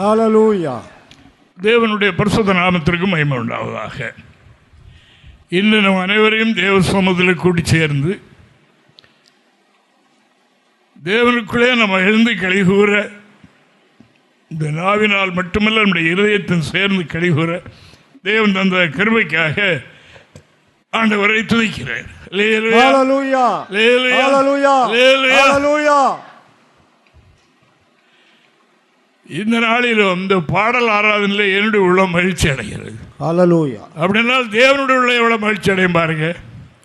ஹல்லேலூயா. தேவனுடைய பரிசுத்த நாமத்திற்கு மகிமை உண்டாவதாக. இன்று நம் அனைவரையும் தேவ சமூகத்தில் கூட்டி சேர்ந்து தேவனுக்குள்ளே நம்ம எழுந்து கழிகூற, இந்த நாவினால் மட்டுமல்ல நம்முடைய இருதயத்தின் சேர்ந்து கழிகூற தேவன் தந்த கிருபைக்காக ஆண்டவரை துதிக்கிறேன். ஹல்லேலூயா. ஹல்லேலூயா. ஹல்லேலூயா. இந்த நாளிலும் இந்த பாடல் ஆராதனையில் என்னுடைய உள்ள மகிழ்ச்சி அடைகிறது. ஹல்லேலூயா. அப்படின்னா தேவனுடைய உள்ள எவ்வளவு மகிழ்ச்சி அடையும் பாருங்க.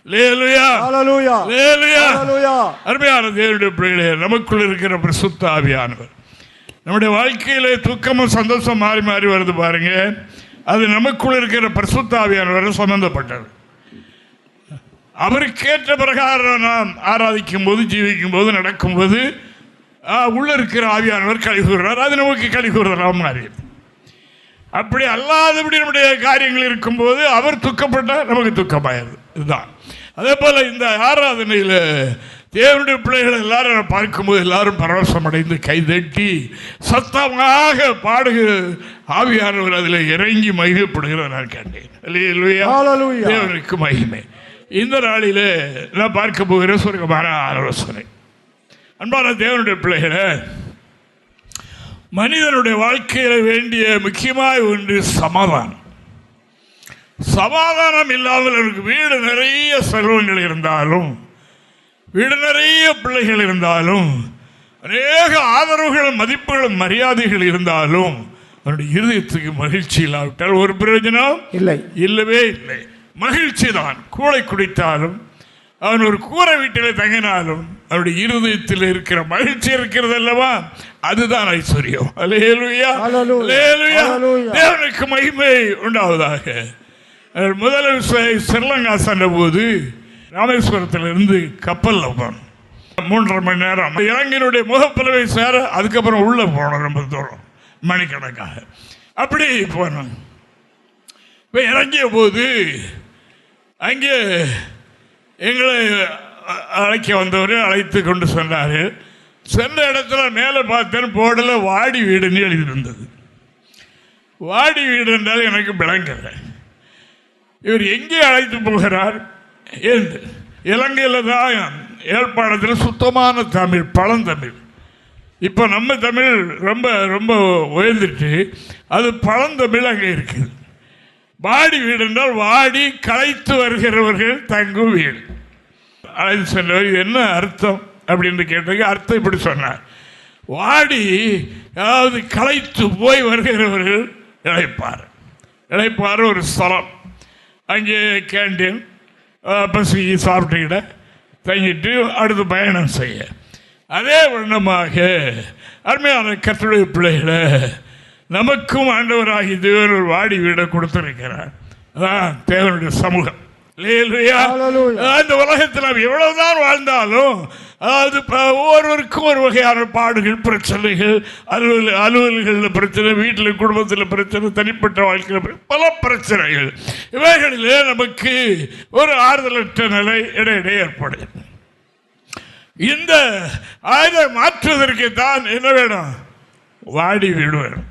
ஹல்லேலூயா. ஹல்லேலூயா. ஹல்லேலூயா. அருமையான தேவனுடைய பிள்ளைகளே, நமக்குள் இருக்கிற பரிசுத்த ஆவியானவர் நம்முடைய வாழ்க்கையில துக்கமும் சந்தோஷம் மாறி மாறி வருது பாருங்க. அது நமக்குள் இருக்கிற பரிசுத்த ஆவியானவர் சம்பந்தப்பட்டது. அவருக்கேற்ற பிரகாரம் நாம் ஆராதிக்கும் போது, ஜீவிக்கும் போது, நடக்கும்போது உள்ள இருக்கிற ஆவியானவர் கழிவுறார். அது நமக்கு கழிவுறலாம் மாறி. அப்படி அல்லாதபடி நம்முடைய காரியங்கள் இருக்கும்போது அவர் துக்கப்பட்டால் நமக்கு துக்கமாயிருது. இதுதான். அதே போல இந்த ஆராதனையில் தேவனுடைய பிள்ளைகள் எல்லாரும் பார்க்கும்போது எல்லாரும் பரவசம் அடைந்து கைதட்டி சத்தமாக பாடுகிற ஆவியானவர் அதில் இறங்கி மகிமைப்படுகிற நான் கண்டேன். தேவனுக்கு மகிமை. இந்த நாளில் நான் பார்க்க போகிற சுருக்கமான ஆலோசனை. அன்பான தேவனுடைய பிள்ளைகளை, மனிதனுடைய வாழ்க்கையில் வேண்டிய முக்கியமாக ஒன்று சமாதானம். சமாதானம் இல்லாமல் அவருக்கு வீடு நிறைய செல்வங்கள் இருந்தாலும், வீடு நிறைய பிள்ளைகள் இருந்தாலும், அநேக ஆதரவுகளும் மதிப்புகளும் மரியாதைகள் இருந்தாலும் அவருடைய இருதயத்துக்கு மகிழ்ச்சி இல்லாவிட்டால் ஒரு பிரயோஜனம் இல்லை, இல்லவே இல்லை. மகிழ்ச்சி தான். கூளை குடித்தாலும், அவன் ஒரு கூரை வீட்டில் தங்கினாலும் அவருடைய இருதயத்தில் இருக்கிற மகிழ்ச்சி இருக்கிறது அல்லவா, அதுதான் ஐஸ்வர்யம். அல்லேலூயா. அல்லேலூயா. தேவனுக்கு மகிமை உண்டாவதாக. முதல் ஸ்ரீலங்கா சென்ற போது ராமேஸ்வரத்திலிருந்து கப்பலில் போனோம். 3.5 மணி நேரம் இலங்கையினுடைய முகப்பலவை சேர, அதுக்கப்புறம் உள்ளே போனோம் ரொம்ப தூரம் மணிக்கணக்காக. அப்படி போனோம். இப்போ இறங்கிய போது அங்கே எங்களை அழைக்க வந்தவர் அழைத்து கொண்டு சொன்னார். சென்ற இடத்துல மேலே பார்த்தேன், போர்டில் வாடி வீடுன்னு எழுதியிருந்தது. வாடி வீடு என்றால் எனக்கு விளங்கல. இவர் எங்கே அழைத்து போகிறார் என்று. இலங்கையில் தான் ஏற்பாடத்தில் சுத்தமான தமிழ், பழந்தமிழ். இப்போ நம்ம தமிழ் ரொம்ப ரொம்ப உயர்ந்துட்டு அது பழந்தமிழ் அங்கே இருக்குது. வாடி வீடு என்றால் வாடி களைத்து வருகிறவர்கள் தங்கும் வீடு. அழைத்து சொன்னவர் இது என்ன அர்த்தம் அப்படின்னு கேட்டதுக்கு அர்த்தம் இப்படி சொன்னார். வாடி அதாவது களைத்து போய் வருகிறவர்கள் இழைப்பார். இழைப்பார் ஒரு ஸ்தலம். அங்கே கேண்டீன், பசி சாப்பிட்டுக்கிட்ட தங்கிட்டு அடுத்து பயணம் செய்ய. அதே வண்ணமாக அருமையான கர்த்தருடைய பிள்ளைகளை, நமக்கும் ஆண்டவராகி தேவன் ஒரு வாடி வீடை கொடுத்திருக்கிறார். அதான் தேவனுடைய சமூகம். இந்த உலகத்தில் நாம் எவ்வளவுதான் வாழ்ந்தாலும், அதாவது ஒவ்வொருவருக்கும் ஒரு வகையான பாடுகள், பிரச்சனைகள், அலுவல்களில் பிரச்சனை, வீட்டில் குடும்பத்தில் பிரச்சனை, தனிப்பட்ட வாழ்க்கையில் பல பிரச்சனைகள். இவைகளிலே நமக்கு ஒரு ஆறுதலற்ற நிலை இடையிடையே ஏற்படும். இந்த ஆயுதை மாற்றுவதற்கு தான் என்ன வேணும்? வாடி வீடு வேணும்.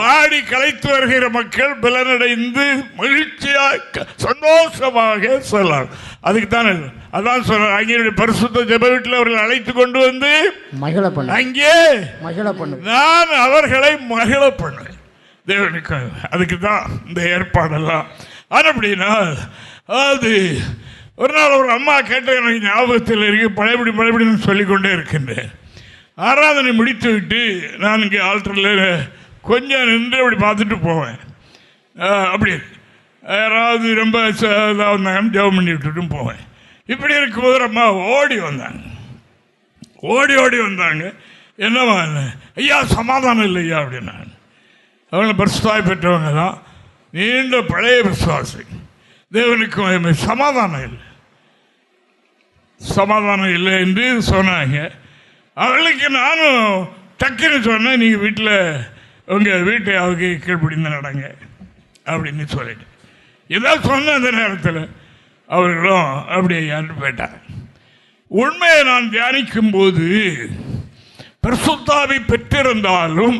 வாடி களைத்து வருகிற மக்கள் பலனடைந்து மகிழ்ச்சியாக சந்தோஷமாக சொல்லலாம். அதுக்கு தான் அதான் சொல்ற, அங்கே பரிசுத்த ஜெப வீட்டில் அவர்கள் அழைத்து கொண்டு வந்து அங்கே நான் அவர்களை மகிழ பண்ணுவேன். தேவனுக்கு அதுக்கு தான் இந்த ஏற்பாடெல்லாம். அப்படின்னா அது ஒரு நாள் ஒரு அம்மா கேட்ட எனக்கு ஞாபகத்தில் இருக்கு. பழையபடினு சொல்லிக்கொண்டே இருக்கின்றேன். ஆராதனை முடித்து விட்டு நான் இங்கே ஆல்டரில் கொஞ்சம் நின்று அப்படி பார்த்துட்டு போவேன். அப்படி யாராவது ரொம்ப வந்தாங்க ஜெபம் பண்ணி விட்டுட்டும் போவேன். இப்படி இருக்கும்போது அம்மா ஓடி வந்தாங்க. என்னவா ஐயா சமாதானம் இல்லையா அப்படின்னாங்க. அவங்க பரிசுத்தாய் பெற்றவங்க தான், நீண்ட பழைய விசுவாசி. தேவனுக்கு சமாதானம் இல்லை என்று சொன்னாங்க. அவளுக்கு நானும் டக்குன்னு சொன்னேன், நீங்கள் வீட்டில் உங்கள் வீட்டை அவங்க கீழ்பிடிந்து நடங்க அப்படின்னு சொல்லிட்டு ஏதாவது சொன்ன அந்த நேரத்தில் அவர்களும் அப்படியே யாரு போயிட்டாங்க. உண்மையை நான் தியானிக்கும் போது பரிசுத்தாவை பெற்றிருந்தாலும்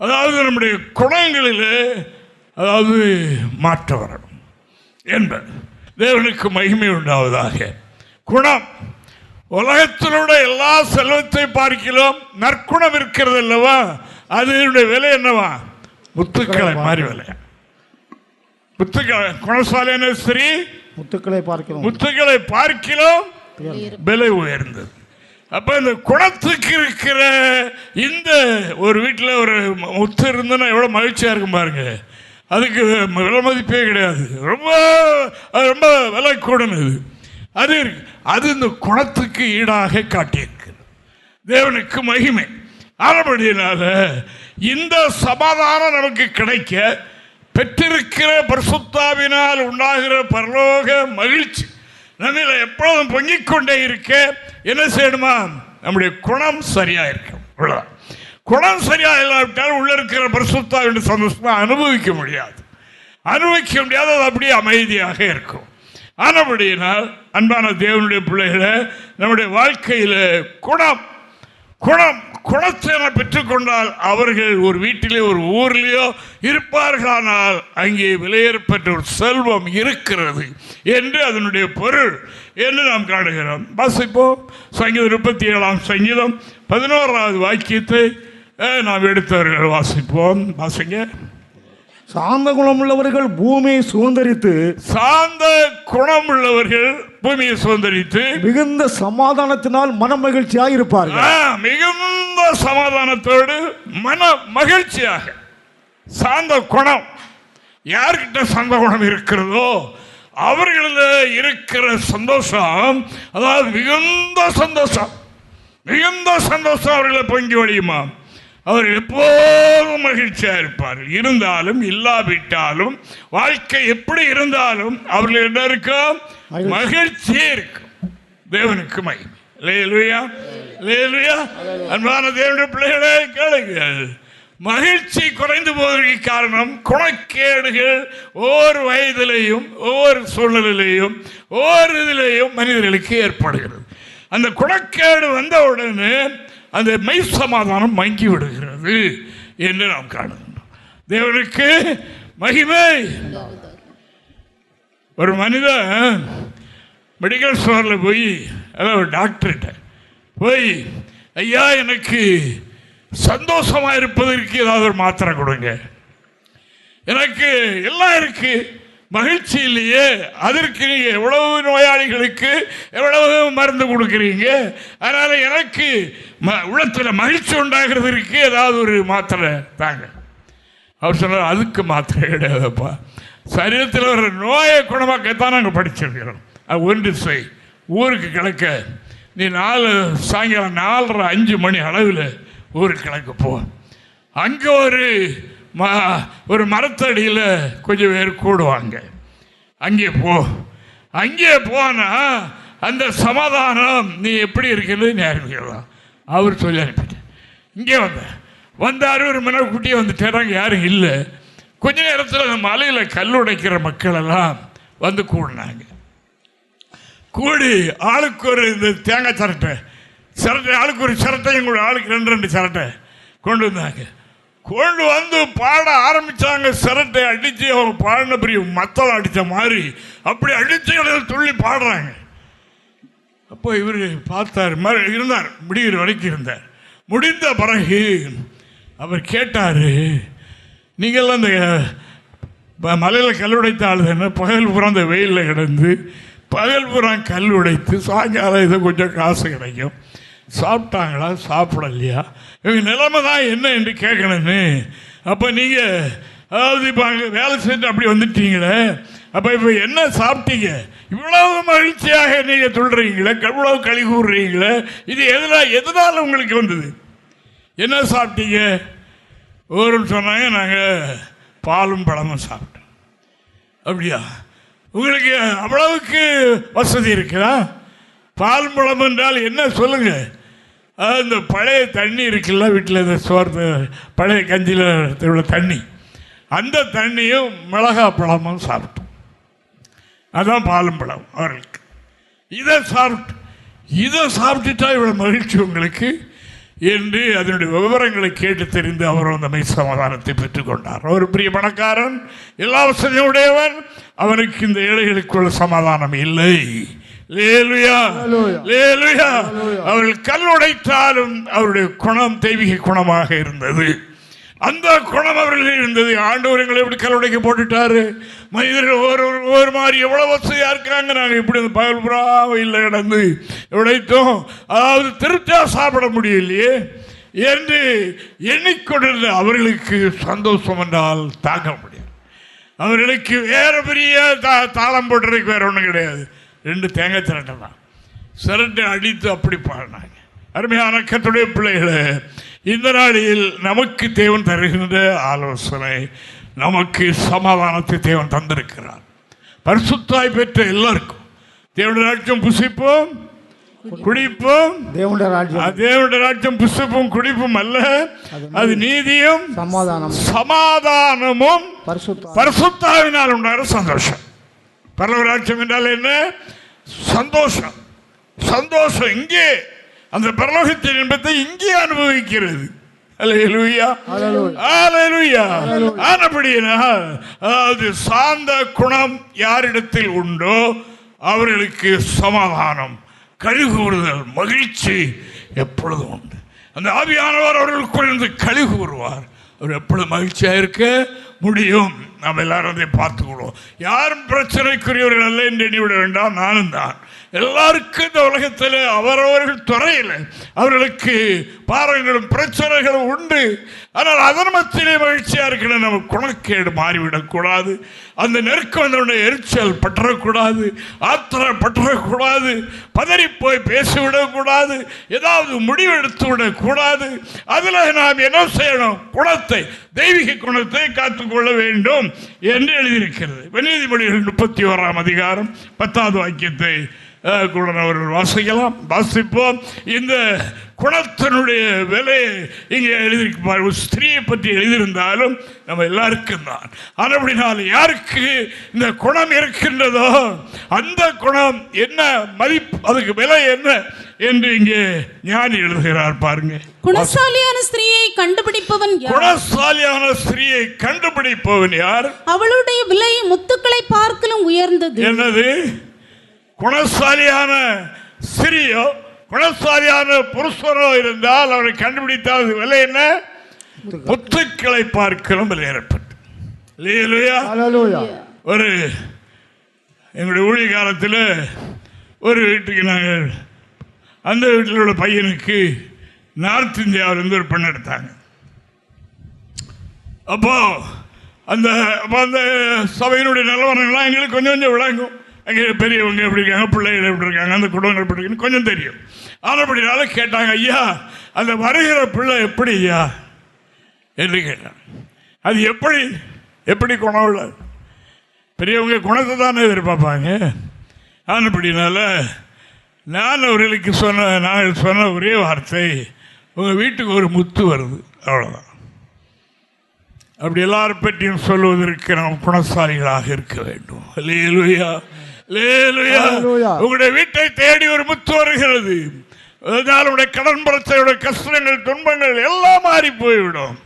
அதாவது நம்முடைய குணங்களிலே அதாவது மாற்றம் வரணும் என்பது. தேவனுக்கு மகிமை உண்டாவதாக. குணம், உலகத்திலுள்ள எல்லா செல்வத்தை பார்க்கிறோம், நற்குணம் இருக்கிறது அல்லவா, அதனுடைய விலை என்னவா? முத்துக்களை மாதிரி விலை. முத்துக்களை குணசாலியான ஸ்திரீ முத்துக்களை பார்க்கிறோம் விலை உயர்ந்தது. அப்ப இந்த குணத்துக்கு இருக்கிற இந்த ஒரு வீட்டில் ஒரு முத்து இருந்ததுன்னா எவ்வளவு மகிழ்ச்சியா இருக்கும் பாருங்க. அதுக்கு விலை மதிப்பே கிடையாது, ரொம்ப ரொம்ப விலை கூடனது. அது இந்த குணத்துக்கு ஈடாக காட்டியிருக்கிறது. தேவனுக்கு மகிமை. ஆனபடியினால இந்த சமாதானம் நமக்கு கிடைக்க பெற்றிருக்கிற பரிசுத்தாவினால் உண்டாகிற பரலோக மகிழ்ச்சி நம்மள எப்பொழுதும் பொங்கிக் கொண்டே இருக்க என்ன செய்யணுமா? நம்முடைய குணம் சரியா இருக்கும். குணம் சரியா இல்லாவிட்டால் உள்ள இருக்கிற பரிசுத்தாவின் சந்தோஷமா அனுபவிக்க முடியாது. அது அப்படியே அமைதியாக இருக்கும். ஆனபடியினால் அன்பான தேவனுடைய பிள்ளைகளை, நம்முடைய வாழ்க்கையில குணத்தை பெற்றுக்கொண்டால் அவர்கள் ஒரு வீட்டிலே ஒரு ஊர்லேயோ இருப்பார்களானால் அங்கே விலையேறப்பட்ட ஒரு செல்வம் இருக்கிறது என்று அதனுடைய பொருள் என்று நாம் காணுகிறோம். வாசிப்போம். சங்கீதம் 37ஆம் சங்கீதம் 11வது வாக்கியத்தை நாம் எடுத்தவர்கள் வாசிப்போம். வாசிங்க. சாந்த குணமுள்ளவர்கள் பூமியை சுதந்தரித்து பூமியை சுதந்தரித்து மிகுந்த சமாதானத்தினால் மன மகிழ்ச்சியாக இருப்பார்கள். மிகுந்த சமாதானத்தோடு மன மகிழ்ச்சியாக. சாந்த குணம், யார்கிட்ட சாந்த குணம் இருக்கிறதோ அவர்களில் இருக்கிற சந்தோஷம், அதாவது மிகுந்த சந்தோஷம் அவர்களை பொங்கி வழியுமா. அவர்கள் எப்போதும் மகிழ்ச்சியாக இருப்பார்கள். இருந்தாலும் இல்லாவிட்டாலும் வாழ்க்கை எப்படி இருந்தாலும் அவர்கள் என்ன இருக்கும்? மகிழ்ச்சியே இருக்கும். தேவனுக்கு மகிமை. அல்லேலூயா, அல்லேலூயா. அன்பான தேவனுடைய பிள்ளைகளே கேளுங்கள். மகிழ்ச்சி குறைந்து போவதற்கு காரணம் குணக்கேடுகள் ஒவ்வொரு வயதிலையும் ஒவ்வொரு சூழ்நிலையிலையும் ஒவ்வொரு இதிலையும் மனிதர்களுக்கு ஏற்படுகிறது. அந்த குணக்கேடு வந்தவுடனே அந்த மெய் சமாதானம் மங்கி விடுகிறது என்று நாம் காணுகின்றோம். தேவனுக்கு மகிமை. ஒரு மனிதன் மெடிக்கல் ஸ்டோரில் போய், அதாவது டாக்டர்கிட்ட போய், ஐயா எனக்கு சந்தோஷமா இருப்பதற்கு ஏதாவது ஒரு மாத்திரை கொடுங்க, எனக்கு எல்லாம் இருக்கு, மகிழ்ச்சி இல்லையே, அதற்கு நீங்க எவ்வளவு நோயாளிகளுக்கு எவ்வளவு மருந்து கொடுக்குறீங்க, அதனால எனக்கு உள்ளத்தில் மகிழ்ச்சி உண்டாகிறதுக்கு ஏதாவது ஒரு மாத்திரை தாங்க. அவர் சொன்னார், அதுக்கு மாத்திரை கிடையாதுப்பா, சரீரத்தில் ஒரு நோயை குணமாக்கத்தான் நாங்கள் படிச்சிருக்கிறோம். அது ஒன்று செய், ஊருக்கு கிழக்க நீ சாயங்காலம் 4:30 5 அளவில் ஊருக்கு கிழக்கு போ. அங்கே ஒரு மரத்தடியில் கொஞ்சம் பேர் கூடுவாங்க, அங்கே போ. அங்கே போனா அந்த சமாதானம் நீ எப்படி இருக்கிறது நேரம். அவர் சொல்லி அனுப்பிட்டேன். இங்கே வந்தார், ஒரு மனக்குட்டியை வந்துட்டார், அங்கே யாரும் இல்லை. கொஞ்ச நேரத்தில் அந்த மலையில் கல் உடைக்கிற மக்கள் எல்லாம் வந்து கூடினாங்க. கூடி ஆளுக்கு ஒரு இந்த தேங்காய் சிரட்டை ஆளுக்கு ஒரு சிரட்டையும் கூட, ஆளுக்கு 2 சிரட்டை கொண்டு வந்தாங்க. கொண்டு வந்து பாட ஆரம்பிச்சாங்க. சிரட்டை அடித்து அவங்க பாடின பெரிய மத்தளம் அடித்த மாதிரி அப்படி அடித்து துள்ளி பாடுறாங்க. அப்போ இவர் பார்த்தார், இருந்தார், முடிகிற வரைக்கும் இருந்தார். முடிந்த பிறகு அவர் கேட்டார், நீங்கள்லாம் இந்த மலையில் கல் உடைத்த ஆள் தானே, பகல் புறம் அந்த வெயிலில் கிடந்து பகல் புறம் கல் உடைத்து சாயங்காலம் இதை கொஞ்சம் காசு கிடைக்கும், சாப்பிட்டாங்களா சாப்பிடலையா, இவங்க நிலைமை தான் என்ன என்று கேட்கணுன்னு. அப்போ நீங்கள் அதாவது இப்போ அங்கே வேலை செஞ்சு அப்படி வந்துட்டீங்களே, அப்போ இப்போ என்ன சாப்பிட்டீங்க, இவ்வளவு மகிழ்ச்சியாக நீங்கள் சொல்கிறீங்களே, இவ்வளவு களி கூறுறீங்களே, இது எதனால் உங்களுக்கு வந்தது, என்ன சாப்பிட்டீங்க? ஒருன்னு சொன்னாங்க, நாங்கள் பாலும் பழமும் சாப்பிட்டோம். அப்படியா, உங்களுக்கு அவ்வளவுக்கு வசதி இருக்குதா? பால் பழம் என்றால் என்ன சொல்லுங்க? இந்த பழைய தண்ணி இருக்குல்ல வீட்டில், இந்த சோறு பழைய கஞ்சியில் உள்ள தண்ணி, அந்த தண்ணியும் மிளகா பழமும் சாப்பிட்டோம். அதான் பாலும் பழம் அவர்களுக்கு. இதை சாப்பிட்டுட்டா இவ்வளோ மகிழ்ச்சி உங்களுக்கு? என்று அதனுடைய விவரங்களை கேட்டு தெரிந்து அவர் அந்த மெய் சமாதானத்தை பெற்றுக்கொண்டார். அவர் பெரிய பணக்காரன், எல்லா வசதியும் உடையவன், அவனுக்கு இந்த ஏழைகளுக்குள்ள சமாதானம் இல்லை. அவர்கள் கல் உடைத்தாலும் அவருடைய குணம் தெய்வீக குணமாக இருந்தது. அந்த குணம் அவர்கள் இருந்தது. ஆண்டவர் எங்களை எப்படி கல் உடைக்க போட்டுட்டாரு, மனிதர்கள் ஒவ்வொரு மாதிரி எவ்வளவு வசதியா இருக்காங்க, நாங்கள் இப்படி பகல் புறா இல்லை கிடந்து உடைத்தோம், அதாவது திருப்தியா சாப்பிட முடியலையே என்று எண்ணிக்கொண்டிருந்த அவர்களுக்கு சந்தோஷம் என்றால் தாங்க முடியாது. அவர்களுக்கு வேற பெரிய தாளம் போட்டுறதுக்கு வேற ஒன்றும் கிடையாது. 2 தேங்காய் திரட்டை தான் சிரட்டை அடித்து அப்படி பாடினாங்க. அருமையான கர்த்தருடைய பிள்ளைகளே, இந்த நாளில் நமக்கு தேவன் தருகின்ற ஆலோசனை, நமக்கு சமாதானத்தை தேவன் தந்திருக்கிறார். பரிசுத்தாய் பெற்ற எல்லாருக்கும் தேவனுடைய ராஜ்யம் புசிப்போம் குடிப்போம். தேவனுடைய ராஜ்யம் புசிப்பும் குடிப்பும் அல்ல, அது நீதியும் சமாதானமும் பரிசுத்தாவினால் உண்டாகிற சந்தோஷம். பரலோக ராஜ்யம் என்றால் என்ன? சந்தோஷம். சந்தோஷம் இங்கே அந்த பரலோகத்தின் இன்பத்தை இங்கே அனுபவிக்கிறது. அல்லேலூயா, அல்லேலூயா. ஆனபடியினால் அதாவது சாந்த குணம் யாரிடத்தில் உண்டோ அவர்களுக்கு சமாதானம், கழுகுறுதல், மகிழ்ச்சி எப்பொழுதும் உண்டு. அந்த ஆவியானவர் அவர்களுக்குள் கழுகு வருவார். அவர் எப்பொழுது மகிழ்ச்சியாக இருக்க முடியும்? நாம் எல்லாரும் அதை பார்த்துக்கொள்வோம். யாரும் பிரச்சனைக்குரியவர்கள் அல்ல என்று எண்ணிவிட வேண்டாம். நானும் தான். எல்லாருக்கும் இந்த உலகத்தில் அவரவர்கள் துறையில் அவர்களுக்கு பாரங்களும் பிரச்சனைகளும் உண்டு. ஆனால் அதன் மத்தியிலே மகிழ்ச்சியாக இருக்கணும். நம்ம குணக்கேடு மாறிவிடக்கூடாது. அந்த நெருக்கம் வந்தவுடைய எரிச்சல் பற்றக்கூடாது, ஆத்திரம் பற்றக்கூடாது, பதறி போய் பேசிவிடக்கூடாது, ஏதாவது முடிவு எடுத்து விடக்கூடாது. அதில் நாம் என்ன செய்யணும்? குணத்தை, தெய்வீக குணத்தை காத்துக்கொள்ள வேண்டும் என்று எழுதியிருக்கிறது. நீதிமொழிகள் 31ஆம் அதிகாரம் 10வது வாக்கியத்தை கூட அவர்கள் வாசிப்போம். இந்த குணத்தினுடைய விலை இங்கே எழுதியிருப்பார். ஒரு ஸ்திரீயை பற்றி எழுதியிருந்தாலும் நம்ம எல்லாருக்கும் தான். அப்படினால் யாருக்கு இந்த குணம் இருக்கின்றதோ அந்த குணம் என்ன மதிப்பு, அதுக்கு விலை என்ன என்று இங்கே ஞானி எழுதுகிறார். பாருங்க, குணசாலியான ஸ்திரீயை கண்டுபிடிப்பவன் யார்? குணசாலியான ஸ்திரீயை கண்டுபிடிப்பவன் யார்? அவளுடைய விலை முத்துக்களை பார்க்கலும் உயர்ந்தது. என்னது? குணசாலியான ஸ்திரீயோ குணசாலியான புருஷனோ இருந்தால் அவரை கண்டுபிடித்தால் விலை என்ன? முத்துக்களை பார்க்கலும் விலையேறப்பட்டு. ஒரு எங்களுடைய ஊழிய காலத்தில் ஒரு வீட்டுக்கு நாங்கள் அந்த வீட்டில் உள்ள பையனுக்கு நார்த் இந்தியாவிலிருந்து ஒரு பெண் எடுத்தாங்க. அப்போ அந்த சபையினுடைய நிலவரங்கள்லாம் எங்களுக்கு கொஞ்சம் கொஞ்சம் விளங்கும். அங்கே பெரியவங்க எப்படி இருக்காங்க, பிள்ளைகள் எப்படி இருக்காங்க, அந்த குடும்பங்கள் எப்படி இருக்குன்னு கொஞ்சம் தெரியும். ஆனப்படினால கேட்டாங்க, ஐயா அந்த வருகிற பிள்ளை எப்படி ஐயா என்று கேட்டாங்க. அது எப்படி குணம் உள்ள? பெரியவங்க குணத்தை தானே எதிர்பார்ப்பாங்க. ஆனப்படினால நான் அவர்களுக்கு சொன்ன ஒரே வார்த்தை, உங்கள் வீட்டுக்கு ஒரு முத்து வருது, அவ்வளோதான். அப்படி எல்லாரும் பற்றியும் சொல்வதற்கு நாம் குணசாலிகளாக இருக்க வேண்டும். அல்லேலூயா, அல்லேலூயா. உங்களுடைய வீட்டை தேடி ஒரு முத்து வருகிறது. அதனால் உடைய கடன் பிரச்சனை, கஷ்டங்கள், துன்பங்கள் எல்லாம் மாறி போய்விடும்.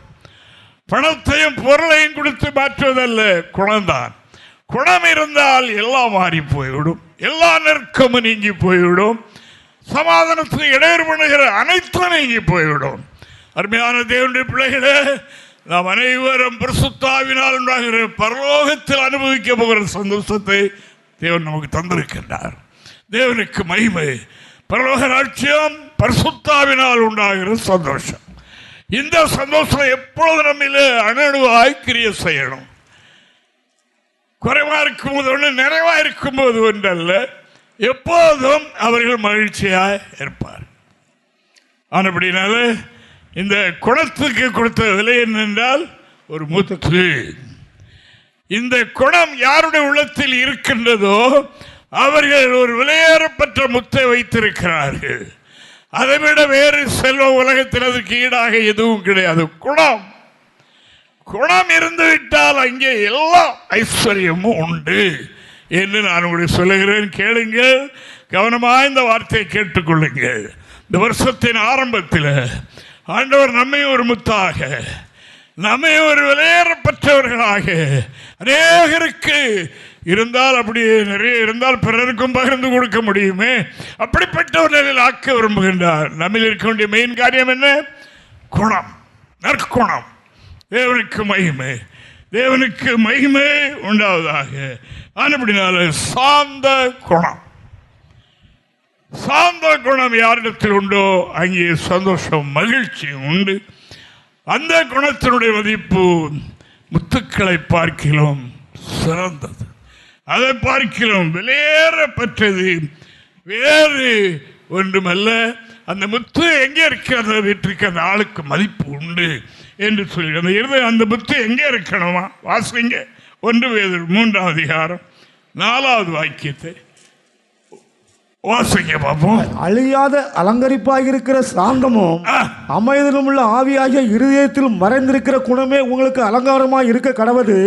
பணத்தையும் பொருளையும் கொடுத்து மாற்றுவதல்ல, குணம்தான். குணம் இருந்தால் எல்லாம் மாறி போய்விடும். எல்லா நெருக்கமும் நீங்கி போய்விடும். சமாதானத்துக்கு இடையூறு பண்ணுகிற அனைத்தும் நீங்கி போய்விடும். அருமையான தேவனுடைய பிள்ளைகளே, நாம் அனைவரும் பரிசுத்தாவினால் உண்டாகிற பரலோகத்தில் அனுபவிக்க போகிற சந்தோஷத்தை தேவன் நமக்கு தந்திருக்கின்றார். தேவனுக்கு மகிமை. பரலோக ராஜ்யம் பரிசுத்தாவினால் உண்டாகிற சந்தோஷம். இந்த சந்தோஷம் எப்பொழுது நம்மிலே அணுவாய் கிரியை செய்யணும். குறைவா இருக்கும்போது ஒன்று, நிறைவா இருக்கும்போது ஒன்றல்ல, எப்போதும் அவர்கள் மகிழ்ச்சியாய் இருப்பார். ஆனபடினால இந்த குணத்துக்கு கொடுத்த விலை என்னென்றால் ஒரு முத்து. இந்த குணம் யாருடைய உள்ளத்தில் இருக்கின்றதோ அவர்கள் ஒரு விலையேறப்பட்ட முத்தை வைத்திருக்கிறார்கள். அதைவிட வேறு செல்வ உலகத்தில் அதுக்கு ஈடாக எதுவும் கிடையாது. குணம் இருந்துவிட்டால் அங்கே எல்லா ஐஸ்வர்யமும் உண்டு என்று நான் உங்களுக்கு சொல்லுகிறேன். கேளுங்கள், கவனமாக இந்த வார்த்தையை கேட்டுக்கொள்ளுங்கள். இந்த வருஷத்தின் ஆரம்பத்தில் ஆண்டவர் நம்மை ஒரு முத்தாக, நம்மை ஒரு விலையேறப்பட்டவர்களாக அநேகருக்கு இருந்தால், அப்படியே நிறைய இருந்தால் பிறருக்கும் பகிர்ந்து கொடுக்க முடியுமே, அப்படிப்பட்டவர்களில் ஆக்க விரும்புகின்றார். நம்மில் இருக்க வேண்டிய மெயின் காரியம் என்ன? குணம், நற்குணம். தேவனுக்கு மகிமை, தேவனுக்கு மகிமை உண்டாவதாக. அப்படினால சாந்த குணம், சாந்த குணம் யாரிடத்தில் உண்டோ அங்கே சந்தோஷம், மகிழ்ச்சி உண்டு. அந்த குணத்தினுடைய மதிப்பு முத்துக்களை பார்க்கிலும் சிறந்தது, அதை பார்க்கிலும் விலையேறப்பட்டது வேறு ஒன்றுமல்ல. அந்த முத்து எங்கே இருக்கிறத வீட்டிற்கு அந்த ஆளுக்கு மதிப்பு உண்டு என்று சொல்லி அந்த இருதயம், அந்த முத்து எங்கே இருக்கணுமா? வாசிங்க 1 பேதுரு 3ஆம் அதிகாரம் 4வது வாக்கியத்தை வாசிங்க பார்ப்போம். அழியாத அலங்கரிப்பாக இருக்கிற சாந்தமும் அமைதியிலும் உள்ள ஆவியாகிய இருதயத்தில் மறைந்திருக்கிற குணமே உங்களுக்கு அலங்காரமாக இருக்க கடவது.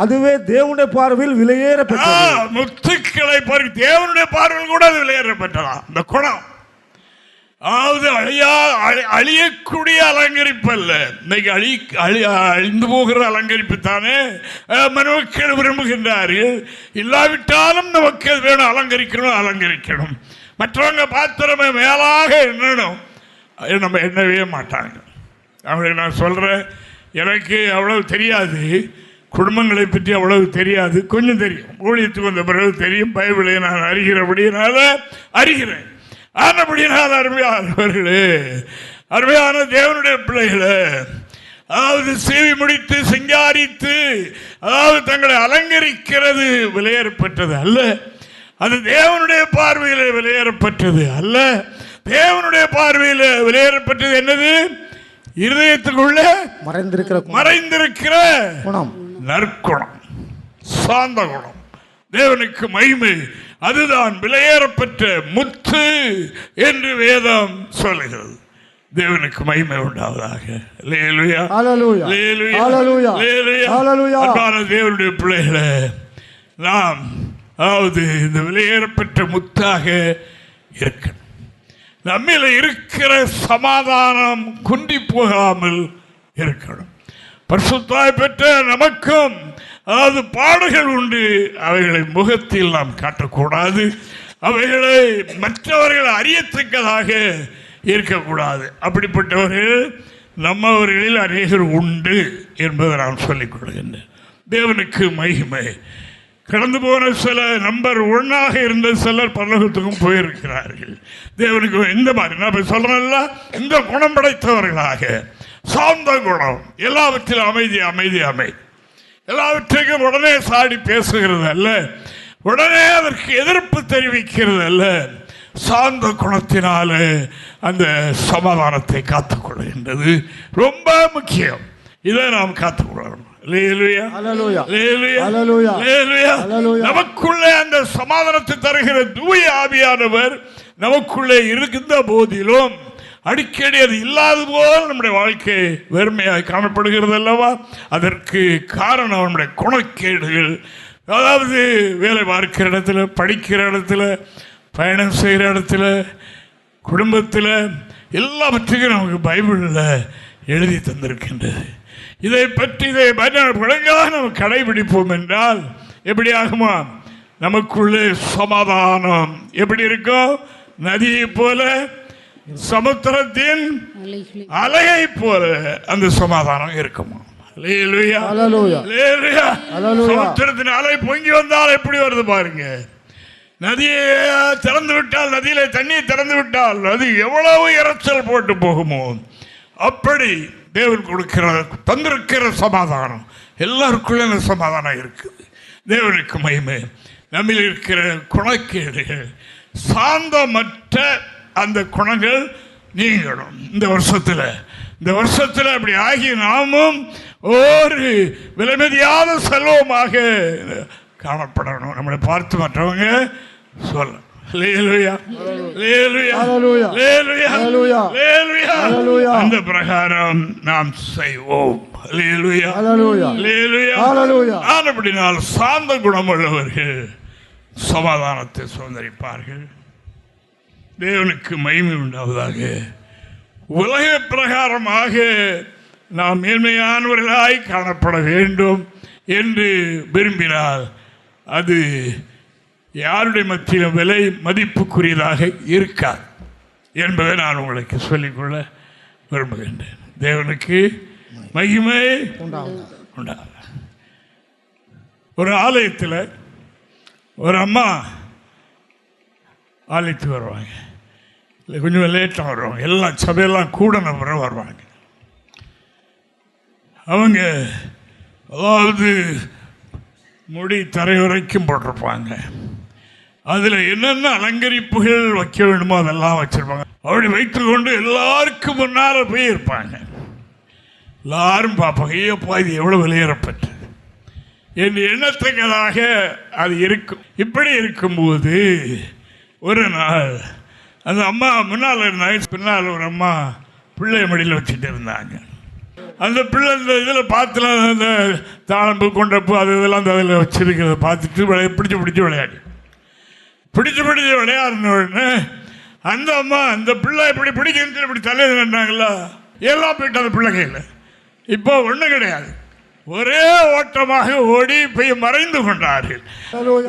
அதுவே தேவனுடைய பார்வையில் விலையேறப்பட்டது. முத்துக்களை பார்க்க தேவனுடைய பார்வையில் கூட அது விலையேறப்பட்டதா இந்த குணம். அதாவது அழியக்கூடிய அலங்கரிப்பு அல்ல, இன்னைக்கு அழிந்து போகிற அலங்கரிப்பு தானே மக்கள் விரும்புகின்றார்கள். இல்லாவிட்டாலும் நமக்கு அது வேணும், அலங்கரிக்கணும். மற்றவங்க பாத்திரமே மேலாக எண்ணணும், நம்ம எண்ணவே மாட்டாங்க. அவங்களை நான் சொல்றேன், எனக்கு அவ்வளவு தெரியாது, குடும்பங்களை பற்றி அவ்வளவு தெரியாது, கொஞ்சம் தெரியும், ஊழியத்துக்கு வந்த பிறகு தெரியும், பைபிளை நான் அறிகிறபடினால அறிகிறேன். ஆனபடினால் அருமையானவர்களே, அருமையான தேவனுடைய பிள்ளைகளே, அதாவது சேவி முடித்து சிங்காரித்து, அதாவது தங்களை அலங்கரிக்கிறது விலையேறப்பட்டது அல்ல. அது தேவனுடைய பார்வையில் விலையேறப்பட்டது அல்ல. தேவனுடைய பார்வையில் விலையேறப்பட்டது என்னது? இருதயத்துக்குள்ள மறைந்திருக்கிற குணம், நற்குணம், சாந்த குணம், தேவனுக்கு மகிமை. அதுதான் விலையேறப்பட்ட முத்து என்று வேதம் சொல்லுகிறது. தேவனுக்கு மகிமை உண்டாவதாக. தேவனுடைய பிள்ளைகளை நாம் அதாவது இந்த விலையேறப்பட்ட முத்தாக இருக்கணும். நம்மில இருக்கிற சமாதானம் குன்றி போகாமல் இருக்கணும். பரிசுத்தாய் பெற்ற நமக்கும் அதாவது பாடுகள் உண்டு, அவைகளை முகத்தில் நாம் காட்டக்கூடாது, அவைகளை மற்றவர்கள் அறியத்தக்கதாக இருக்கக்கூடாது. அப்படிப்பட்டவர்கள் நம்மவர்களில் அநேகர் உண்டு என்பதை நான் சொல்லிக் கொள்கின்றேன். தேவனுக்கு மகிமை. கடந்து போன சில நம்பர் 1ஆக இருந்த சிலர் பரலோகத்துக்கும் போயிருக்கிறார்கள். தேவனுக்கு இந்த மாதிரி நான் சொல்றேன்ல, இந்த குணம் படைத்தவர்களாக, சாந்த குணம், எல்லாவற்றிலும் அமைதி, எல்லாவற்றையும் உடனே சாடி பேசுகிறது அல்ல, உடனே அதற்கு எதிர்ப்பு தெரிவிக்கிறது அல்ல, சாந்த குணத்தினால அந்த சமாதானத்தை காத்துக்கொள்கின்றது. ரொம்ப முக்கியம், இதை நாம் காத்துக்கொள்ளணும். நமக்குள்ளே அந்த சமாதானத்தை தருகிற தூய ஆவியானவர் நமக்குள்ளே இருக்கின்ற போதிலும் அடிக்கடி அது இல்லாத போல் நம்முடைய வாழ்க்கை வெறுமையாக காணப்படுகிறது அல்லவா? அதற்கு காரணம் நம்முடைய குணக்கேடுகள். அதாவது வேலை பார்க்கிற இடத்துல, படிக்கிற இடத்துல, பயணம் செய்கிற இடத்துல, குடும்பத்தில், எல்லாவற்றுக்கும் நமக்கு பைபிளில் எழுதி தந்திருக்கின்றது. இதை பற்றி ஒழுங்காக நம்ம கடைபிடிப்போம் என்றால் எப்படி ஆகுமா? நமக்குள்ளே சமாதானம் எப்படி இருக்கும்? நதியை போல, சமுத்திரத்தின் அலையை போல அந்த சமாதானம் இருக்குமா? சமுத்திரத்தின் அலை பொங்கி வந்தால் எப்படி வருது பாருங்க. நதியை திறந்து விட்டால், நதியில தண்ணீர் திறந்து விட்டால் நதி எவ்வளவு இறைச்சல் போட்டு போகுமோ, அப்படி தேவன் கொடுக்கிற தந்திருக்கிற சமாதானம் எல்லாருக்குள்ள அந்த சமாதானம் இருக்குது. தேவனுக்கு மகிமை. நம்மில் இருக்கிற குணக்கேடுகள், சாந்தமற்ற அந்த குணங்கள் நீங்கணும். இந்த வருஷத்தில் அப்படி ஆகி நாமும் ஒரு விலைமதியாத செல்வமாக காணப்படணும். நம்மளை பார்த்து மற்றவங்க சொல்ல அந்த பிரகாரம் நாம் செய்வோம். அப்படினால் சாந்த குணமுள்ளவர்கள் சமாதானத்தை சுதந்திரிப்பார்கள். தேவனுக்கு மகிமை உண்டாவதாக. உலக பிரகாரமாக நாம் மேன்மையானவர்களாய் காணப்பட வேண்டும் என்று விரும்பினால் அது யாருடைய மத்தியில் விலை மதிப்புக்குரியதாக இருக்காது என்பதை நான் உங்களுக்கு சொல்லிக்கொள்ள விரும்புகின்றேன். தேவனுக்கு மகிமை உண்டாக. ஒரு ஆலயத்தில் ஒரு அம்மா ஆலயத்துக்கு வருவாங்க, இல்லை கொஞ்சம் லேட்டாக வருவாங்க, எல்லாம் சபையெல்லாம் கூடன பிறகு வருவாங்க. அவங்க அதாவது முடி தரை வரைக்கும் போட்டிருப்பாங்க. அதில் என்னென்ன அலங்கரிப்புகள் வைக்க வேண்டுமோ அதெல்லாம் வச்சுருப்பாங்க. அப்படி வைத்துக்கொண்டு எல்லாருக்கும் முன்னால் போய் இருப்பாங்க. எல்லாரும் பார்ப்பாங்க, ஐயோப்பா இது எவ்வளோ வெளியேறப்பட்டது என்று எண்ணத்தக்கதாக அது இருக்கும். இப்படி இருக்கும்போது ஒரு நாள் அந்த அம்மா முன்னால் இருந்தாங்க, பின்னால் ஒரு அம்மா பிள்ளைய மடியில் வச்சுட்டு இருந்தாங்க. அந்த பிள்ளை இந்த இதில் பார்த்துலாம் அந்த தாளம்பு கொண்டப்பு அது இதெல்லாம் அந்த அதில் வச்சுருக்கிறத பார்த்துட்டு பிடிச்சி விளையாடின உடனே அந்த அம்மா அந்த பிள்ளை இப்படி பிடிக்கிறது இப்படி தலையில் நின்றாங்களா, எல்லாம் போயிட்டு அந்த பிள்ளை கையில். இப்போ ஒன்றும் கிடையாது, ஒரே ஓட்டமாக ஓடி போய் மறைந்து கொண்டார்கள்.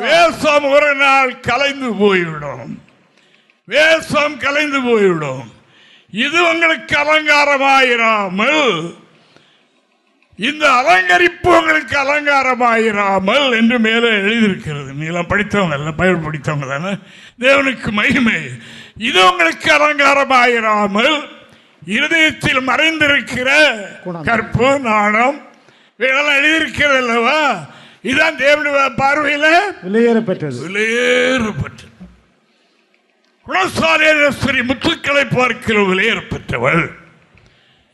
வேஷம் ஒரு நாள் கலைந்து போய்விடும், வேஷம் கலைந்து போய்விடும். இது உங்களுக்கு அலங்காரமாயிராமல், இந்த அலங்கரிப்பு உங்களுக்கு அலங்காரமாயிராமல் என்று மேலே எழுதியிருக்கிறது. நீலாம் படித்தவங்க இல்லை, பைபிள் படித்தவங்க தானே. தேவனுக்கு மகிமை. இது உங்களுக்கு அலங்காரமாயிராமல் இருதயத்தில் மறைந்திருக்கிற கற்பு நாணம் இதெல்லாம் எழுதியிருக்கிறது அல்லவா, இதுதான் தேவனுடைய பார்வையில் விலையேறப்பட்டது. குணசாலேஸ்வரி முத்துக்களை பார்க்கிற விலையேறப்பட்டவள்.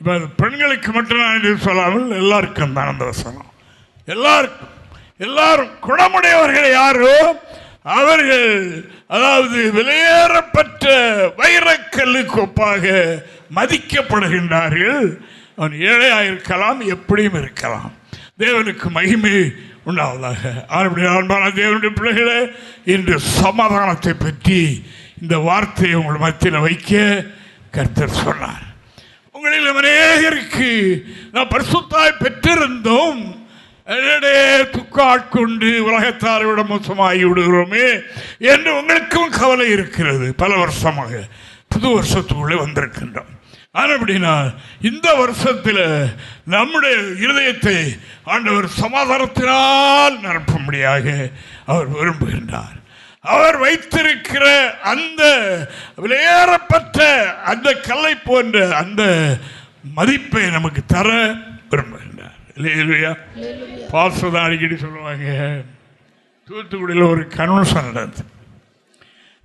இப்போ பெண்களுக்கு மட்டும் நான் இது சொல்லாமல் எல்லாருக்கும் தான் அந்த வசனம். எல்லாரும் குணமுடையவர்கள் யாரோ அவர்கள் அதாவது விலையேறப்பட்ட வைரக்கல்லுக்கு ஒப்பாக மதிக்கப்படுகின்றார்கள். அவன் ஏழையாக இருக்கலாம், எப்படியும் இருக்கலாம். தேவனுக்கு மகிமை உண்டாவதாக. அன்பான தேவனுடைய பிள்ளைகளே, இன்று சமாதானத்தை பற்றி இந்த வார்த்தையை உங்கள் மத்தியில் வைக்க கர்த்தர் சொன்னார். உங்களில் அநேகருக்கு நான் பரிசுத்தாய் பெற்றிருந்தோம், துக்காட்கொண்டு உலகத்தாரை விட மோசமாகி விடுகிறோமே என்று உங்களுக்கும் கவலை இருக்கிறது. பல வருஷமாக புது வருஷத்துக்குள்ளே வந்திருக்கின்றோம். அப்படின்னா இந்த வருஷத்தில் நம்முடைய இருதயத்தை ஆண்டவர் சமாதானத்தினால் நிரப்பும்படியாக அவர் விரும்புகின்றார். அவர் வைத்திருக்கிற அந்த விலையேறப்பட்ட அந்த கல்லை போன்ற அந்த மதிப்பை நமக்கு தர விரும்புகின்றார். இல்லையா? பாஸ்தான் அடிக்கடி சொல்லுவாங்க, தூத்துக்குடியில் ஒரு கன்வென்ஷன் நடந்தது.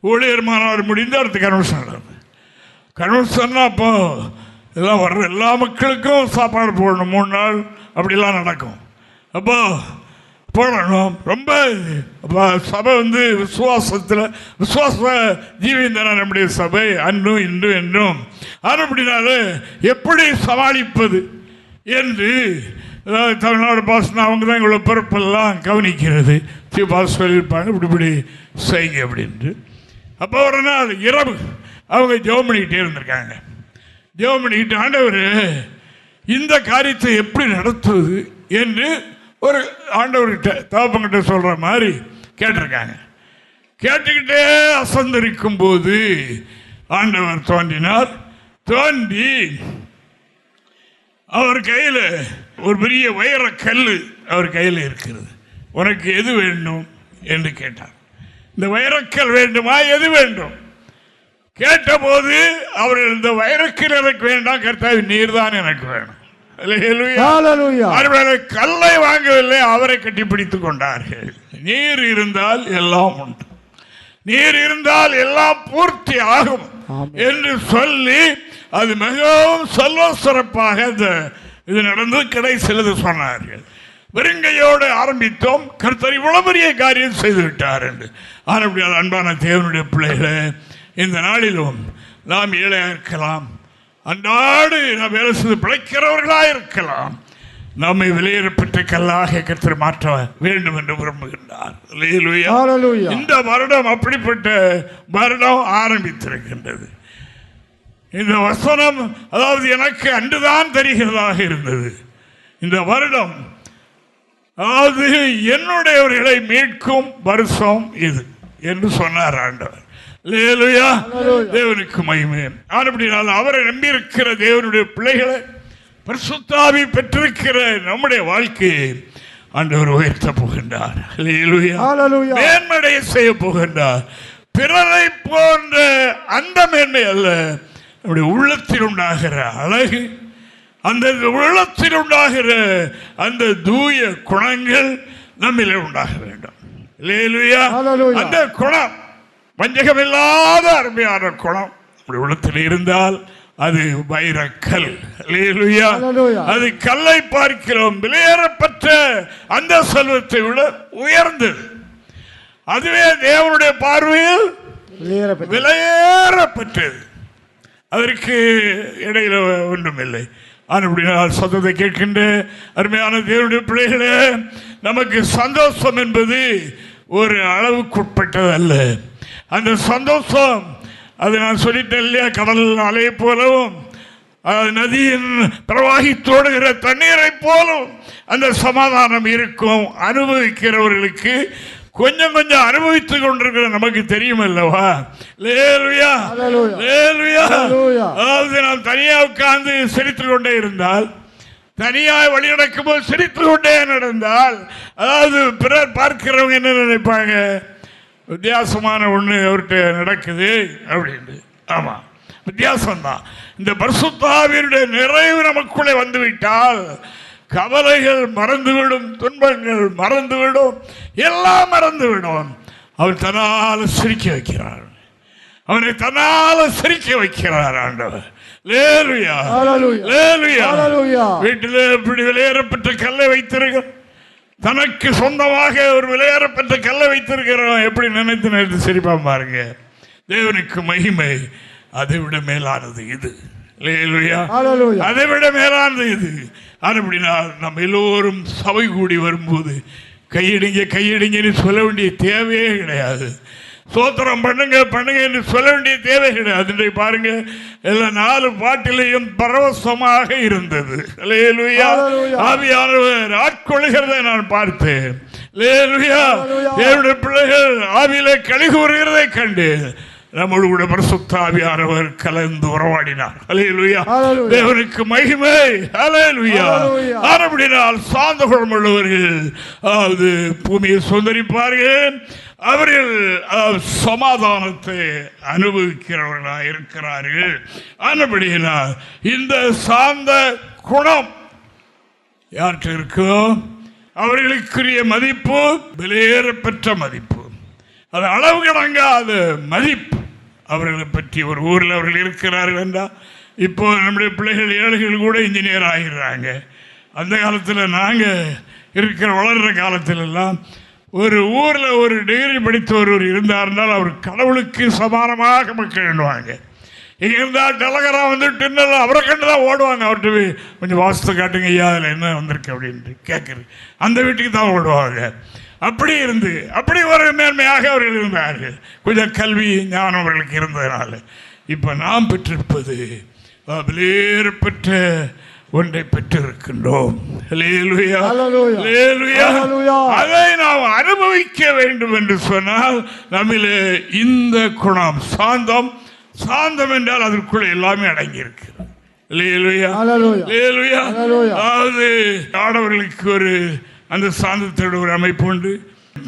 ஊழியர் மாணவர் முடிந்து அடுத்த கன்வென்ஷன் நடந்தது. கன்வென்ஷன்னா அப்போ எல்லாம் வர்ற எல்லா மக்களுக்கும் சாப்பாடு போடணும், 3 நாள் அப்படிலாம் நடக்கும். அப்போ போடணும். ரொம்ப சபை விசுவாச ஜீவிந்தன நம்முடைய சபை அன்றும் இன்றும் என்றும். அப்படினால எப்படி சமாளிப்பது என்று தமிழ்நாடு பாசனம் அவங்க தான் இவ்வளோ பொறுப்பெல்லாம் கவனிக்கிறது. பாஸ் சொல்லியிருப்பாங்க, இப்படி செய்யுங்க அப்படின்ட்டு. அப்போ ஒரு நாள் இரவு அவங்க ஜெபம் பண்ணிக்கிட்டே இருந்திருக்காங்க. ஜெபம் பண்ணிக்கிட்டு ஆண்டவர் இந்த காரியத்தை எப்படி நடத்துவது என்று ஒரு ஆண்டவர்கிட்ட தகப்பங்கிட்ட சொல்கிற மாதிரி கேட்டிருக்காங்க. கேட்டுக்கிட்டே அசந்தரிக்கும் போது ஆண்டவர் தோன்றினார். தோன்றி அவர் கையில் ஒரு பெரிய வைர கல் அவர் கையில் இருக்கிறது. உனக்கு எது வேண்டும் என்று கேட்டார். இந்த வைரக்கல் வேண்டுமா, எது வேண்டும் கேட்டபோது அவர்கள் இந்த வைரக்கல் எனக்கு வேண்டாம், கர்த்தாவே நீர் தான் எனக்கு வேணும். கல்லை வாங்கவில்லை, அவரை கட்டிப்பிடித்துக் கொண்டார்கள். நீர் இருந்தால் எல்லாம் உண்டு, நீர் இருந்தால் எல்லாம் பூர்த்தி ஆகும் என்று சொல்லி அது மிகவும் சொல்ல சிறப்பாக இது நடந்து கடைசியில் சொன்னார்கள். வெறுங்கையோடு ஆரம்பித்தோம், கர்த்தர் இவ்வளவு பெரிய காரியம் செய்து விட்டார் என்று. ஆனால் அன்பான தேவனுடைய பிள்ளைகளே, இந்த நாளிலும் நாம் ஏழையாக இருக்கலாம், அன்றாடு நாம் வேலை செய்து பிழைக்கிறவர்களாக இருக்கலாம். நம்மை விலையேறப்பட்ட கல்லாக கர்த்தர் மாற்ற வேண்டும் என்று விரும்புகின்றார். இந்த வருடம் அப்படிப்பட்ட வருடம் ஆரம்பித்திருக்கின்றது. இந்த வசனம் அதாவது எனக்கு அன்றுதான் தெரிகிறதாக இருந்தது. இந்த வருடம் அதாவது என்னுடையவர்களை மீட்கும் வருஷம் இது என்று சொன்னார் ஆண்டவர். தேவனுக்கு மகிமை. அப்படினால் அவரை நம்பியிருக்கிற தேவனுடைய பிள்ளைகளை பரிசுத்த ஆவி பெற்றிருக்கிற நம்முடைய வாழ்க்கையை ஆண்டவர் உயர்த்த போகின்றார். மேன்மடைய செய்ய போகின்றார். பிறரை போன்ற அந்த மேன்மை அல்ல, நம்முடைய உள்ளத்தில் உண்டாகிற அழகு, அந்த உள்ளத்தில் உண்டாகிற அந்த தூய குணங்கள் நம்மிலே உண்டாக வேண்டும். அந்த குணம் வஞ்சகமில்லாத அருமையான குணம் நம்முடைய உள்ளத்தில் இருந்தால் அது வைரக்கல். அது கல்லை பார்க்கிறோம் விலையேறப்பட்ட அந்த செல்வத்தை விட உயர்ந்தது. அதுவே தேவனுடைய பார்வையில் விலையேறப்பட்டது. அதற்கு இடையில ஒன்றுமில்லை. ஆனால் சத்தத்தை கேட்கின்ற அருமையான தேவனுடைய பிள்ளைகளே, நமக்கு சந்தோஷம் என்பது ஒரு அளவுக்குட்பட்டது அல்ல. அந்த சந்தோஷம் அது நான் சொல்லிட்டேன் இல்லையா, கடல் அலையை போலவும் நதியின் பிரவாகித்தோடுகிற தண்ணீரை போலும் அந்த சமாதானம் இருக்கும். அனுபவிக்கிறவர்களுக்கு கொஞ்சம் கொஞ்சம் அனுபவித்துக் கொண்டிருக்கிற நமக்கு தெரியும் அல்லவா. அதாவது நாம் தனியா உட்கார்ந்து சிரித்துக் கொண்டே இருந்தால், தனியாய் வழி நடக்கும் போது சிரித்துக் கொண்டே நடந்தால், அதாவது பிறர் பார்க்கிறவங்க என்ன நினைப்பாங்க, வித்தியாசமான ஒண்ணு அவர்கிட்ட நடக்குது அப்படின்னு. ஆமா, வித்தியாசம்தான். இந்த பரிசுத்த ஆவியினுடைய நிறைவு நமக்குள்ளே வந்துவிட்டால் கவலைகள் மறந்துவிடும், துன்பங்கள் மறந்துவிடும், எல்லாம் மறந்துவிடும். அவன் தன்னால் சிரிக்க வைக்கிறார், அவனை தன்னால் சிரிக்க வைக்கிறார் ஆண்டவர். வீட்டில் இப்படி விலையேறப்பட்ட கல்லை வைத்திருக்க, தனக்கு சொந்தமாக ஒரு விலையேறப்பட்ட கல்லை வைத்திருக்கிறோம், எப்படி நினைத்து சிரிப்பான் பாருங்க. தேவனுக்கு மகிமை. அதை விட மேலானது இது. அதை விட மேலானது இது. அப்படின்னா நம்ம எல்லோரும் சபை கூடி வரும்போது கையடிங்கன்னு சொல்ல வேண்டிய தேவையே கிடையாது. சோத்திரம் பண்ணுங்க என்று சொல்ல வேண்டிய தேவை கிடையாது. இன்றைக்கு பாருங்க, எல்லா 4 பாட்டிலையும் பரவசமாக இருந்தது. ஆவியானவர் ஆட்கொள்கிறதை நான் பார்த்தேன். தேவனுடைய பிள்ளைகள் ஆவியிலே களி கூறுகிறதை கண்டு நம்மோடு கூட பரிசுத்த ஆவியானவர் கலந்து உறவாடினார். ஹல்லேலூயா, தேவனுக்கு மகிமை. ஹல்லேலூயா. அப்படினால் சாந்த குணமுள்ளவர்கள் அதாவது பூமியை சுதந்தரிப்பார்கள், அவர்கள் சமாதானத்தை அனுபவிக்கிறவர்களாக இருக்கிறார்கள். ஆனபடியினால் இந்த சாந்த குணம் யார்கிட்ட இருக்கோ அவர்களுக்குரிய மதிப்பு விலையேறப்பெற்ற மதிப்பு, அது அளவு கடங்காத மதிப்பு. அவர்களை பற்றி ஒரு ஊரில் அவர்கள் இருக்கிறார்கள் என்றால், இப்போ நம்முடைய பிள்ளைகள் ஏழைகள் கூட இன்ஜினியர் ஆகிறாங்க. அந்த காலத்தில் நாங்கள் இருக்கிற வளர்கிற காலத்திலெல்லாம் ஒரு ஊரில் ஒரு டிகிரி படித்த ஒருவர் இருந்தார்னால் அவர் கடவுளுக்கு சமானமாக மக்கள் எண்ணுவாங்க. இங்கே இருந்தால் டெலகரா வந்துட்டு அவரை கண்டு தான் ஓடுவாங்க. அவர்கிட்ட கொஞ்சம் வாசத்தை காட்டுங்க ஐயா, அதில் என்ன வந்திருக்கு அப்படின்ட்டு கேட்குறது, அந்த வீட்டுக்கு தான் ஓடுவாங்க. அப்படி இருந்து அப்படி ஒரு மேன்மையாக அவர்கள் இருந்தார்கள். கொஞ்சம் கல்வி ஞானம் அவர்களுக்கு இருந்ததுனால. இப்போ நாம் பெற்றிருப்பது விலையேறப்பட்ட ஒன்றை பெற்றிருக்கின்றோம். அதை நாம் அனுபவிக்க வேண்டும் என்று சொன்னால் நம்மிலே இந்த குணம் சாந்தம். சாந்தம் என்றால் அதற்குள்ள எல்லாமே அடங்கி இருக்கிறது. அதாவது ஆடவர்களுக்கு ஒரு அந்த சாந்தத்தோட ஒரு அமைப்பு உண்டு,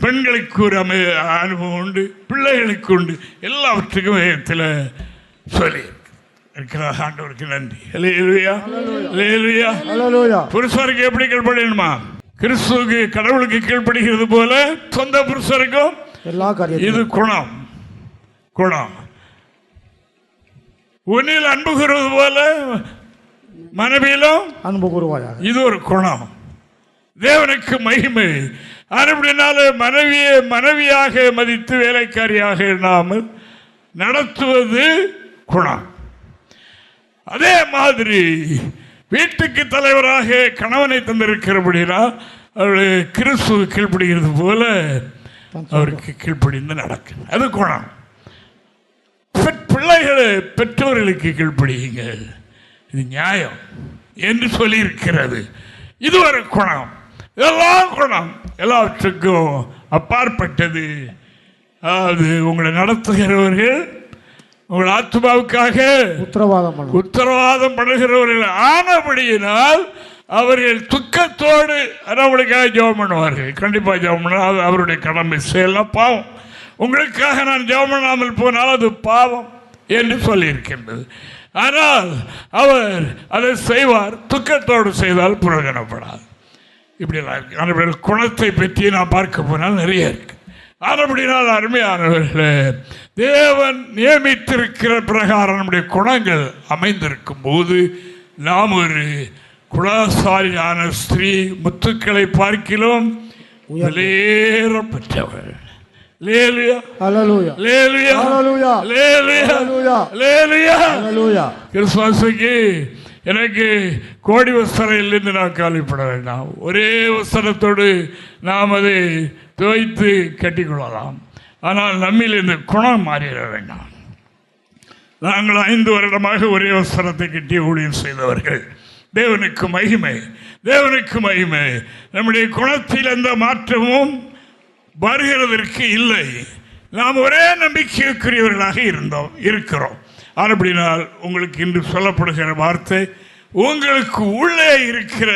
பெண்களுக்கு ஒரு அனுபவம் உண்டு, பிள்ளைகளுக்கு உண்டு, எல்லாவற்றுக்கும் வேகத்தில் சொல்லி இருக்கிறார். ஆண்டவருக்கு நன்றி. புருஷருக்கு எப்படி கீழ்ப்படியணுமா? கிறிஸ்துவுக்கு கடவுளுக்கு கீழ்ப்படுகிறது போல சொந்த புருஷருக்கும் இது குணம். உன்னில் அன்பு கூறுவது போல மனைவியிலும் அன்பு கூறுவாயாக. இது ஒரு குணம். தேவனுக்கு மகிமை. அப்படினால மனைவியை மனைவியாக மதித்து வேலைக்காரியாக எண்ணாமல் நடத்துவது குணம். அதே மாதிரி வீட்டுக்கு தலைவராக கணவனை தந்திருக்கிறபடினா அவருடைய கிறிஸ்துவ கீழ்ப்படுகிறது போல அவருக்கு கீழ்ப்படிந்து நடக்கும். அது குணம். பிள்ளைகளை பெற்றோர்களுக்கு கீழ்ப்படியுங்க, இது நியாயம் என்று சொல்லியிருக்கிறது. இது ஒரு குணம். இதெல்லாம் குணம், எல்லாவற்றுக்கும் அப்பாற்பட்டது. அதாவது உங்களை நடத்துகிறவர்கள் உங்கள் ஆத்மாவுக்காக உத்தரவாதம் பண்ணுகிறவர்கள் ஆனபடியினால் அவர்கள் துக்கத்தோடு நம்மளுக்காக ஜெபம் பண்ணுவார்கள். கண்டிப்பாக ஜெபம் பண்ண அவருடைய கடமை செய்யலாம். பாவம், உங்களுக்காக நான் ஜெபம் பண்ணாமல் போனால் அது பாவம் என்று சொல்லியிருக்கின்றது. ஆனால் அவர் அதை செய்வார், துக்கத்தோடு செய்தால் புரோஜனப்படாது. இப்படிலாம் இருக்கு. ஆனால் குணத்தை பற்றி நான் பார்க்க போனால் நிறைய இருக்கு. ஆனபடினால் அருமையானவர்களே, தேவன் நியமித்திருக்கிற பிரகாரம் நம்முடைய குணங்கள் அமைந்திருக்கும் போது நாம் ஒரு குணசாலியான ஸ்திரீ முத்துக்களை பார்க்கிலும் பெற்றவர். கிறிஸ்துமஸுக்கு எனக்கு கோடி வஸ்திரம் இல்லைன்னு நான் கவலைப்பட வேண்டாம். ஒரே வஸ்திரத்தோடு நாம் அதை துவைத்து கட்டிக்கொள்ளலாம். ஆனால் நம்மில் இந்த குணம் மாறிட வேண்டாம். நாங்கள் 5 வருடமாக ஒரே வஸ்திரத்தை கட்டி ஊழியம் செய்தவர்கள். தேவனுக்கு மகிமை, தேவனுக்கு மகிமை. நம்முடைய குணத்தில் எந்த மாற்றமும் வருகிறதற்கு இல்லை. நாம் ஒரே நம்பிக்கைக்குரியவர்களாக இருக்கிறோம். அப்படினால் உங்களுக்கு இன்று சொல்லப்படுகிற வார்த்தை, உங்களுக்கு உள்ளே இருக்கிற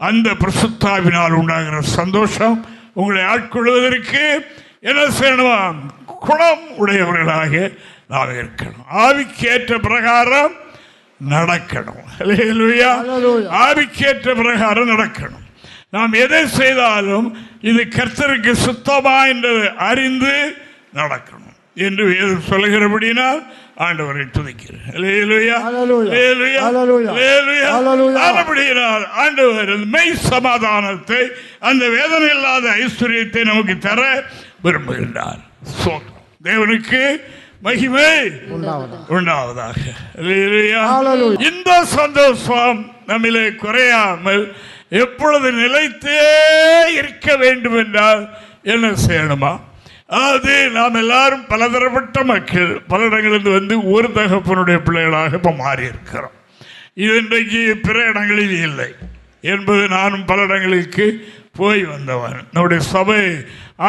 அந்த பரிசுத்தாவினால் உண்டாகிற சந்தோஷம் உங்களை ஆட்கொள்வதற்கு என்ன செய்யணும்? குணம் உடையவர்களாக நாம் இருக்கணும். ஆவிக்கேற்ற பிரகாரம் நடக்கணும். ஆவிக்கேற்ற பிரகாரம் நடக்கணும். நாம் எதை செய்தாலும் இது கர்த்தருக்கு சுத்தமா என்று அறிந்து நடக்கணும் என்று வேதம் சொல்லுகிறபடினால் ஆண்டவரை துதிக்கிறேன். ஆண்டவர் மெய் சமாதானத்தை, அந்த வேதனை இல்லாத ஐஸ்வர்யத்தை நமக்கு தர விரும்புகின்றார். தேவனுக்கு மகிமை உண்டாவதாக. இந்த சந்தோஷம் நம்மிலே குறையாமல் எப்பொழுது நிலைத்தே இருக்க வேண்டும் என்றால் என்ன செய்யணுமா? அது நாம் எல்லாரும் பலதரப்பட்ட மக்கள், பல இடங்களிலிருந்து வந்து ஒரு தகப்பனுடைய பிள்ளைகளாக இப்போ மாறி இருக்கிறோம். இது இன்றைக்கு பிற இடங்களில் இல்லை என்பது நானும் பல இடங்களுக்கு போய் வந்தவன். நம்முடைய சபை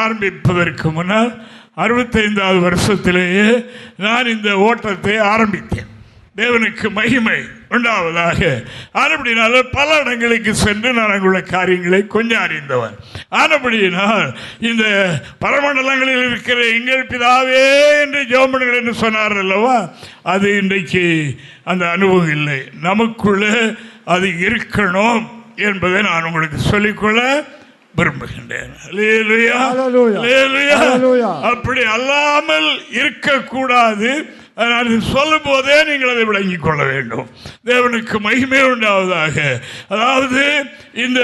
ஆரம்பிப்பதற்கு முன்னால் 65வது வருஷத்திலேயே நான் இந்த ஓட்டத்தை ஆரம்பித்தேன். தேவனுக்கு மகிமை உண்டாவதாக. ஆனபடினால பல இடங்களுக்கு சென்று நான் அங்குள்ள காரியங்களை கொஞ்சம் அறிந்தவன். ஆனபடியினால் இந்த பரமண்டலங்களில் இருக்கிற எங்கள் பிதாவே என்று ஜெபங்கள் என்று சொன்னார் அல்லவா, அது இன்றைக்கு அந்த அனுபவம் இல்லை. நமக்குள்ளே அது இருக்கணும் என்பதை நான் உங்களுக்கு சொல்லிக்கொள்ள விரும்புகின்றேன். அப்படி அல்லாமல் இருக்கக்கூடாது. சொல்லும் போதே நீங்கள் அதை விளங்கிக் கொள்ள வேண்டும். தேவனுக்கு மகிமை உண்டாவதாக. அதாவது இந்த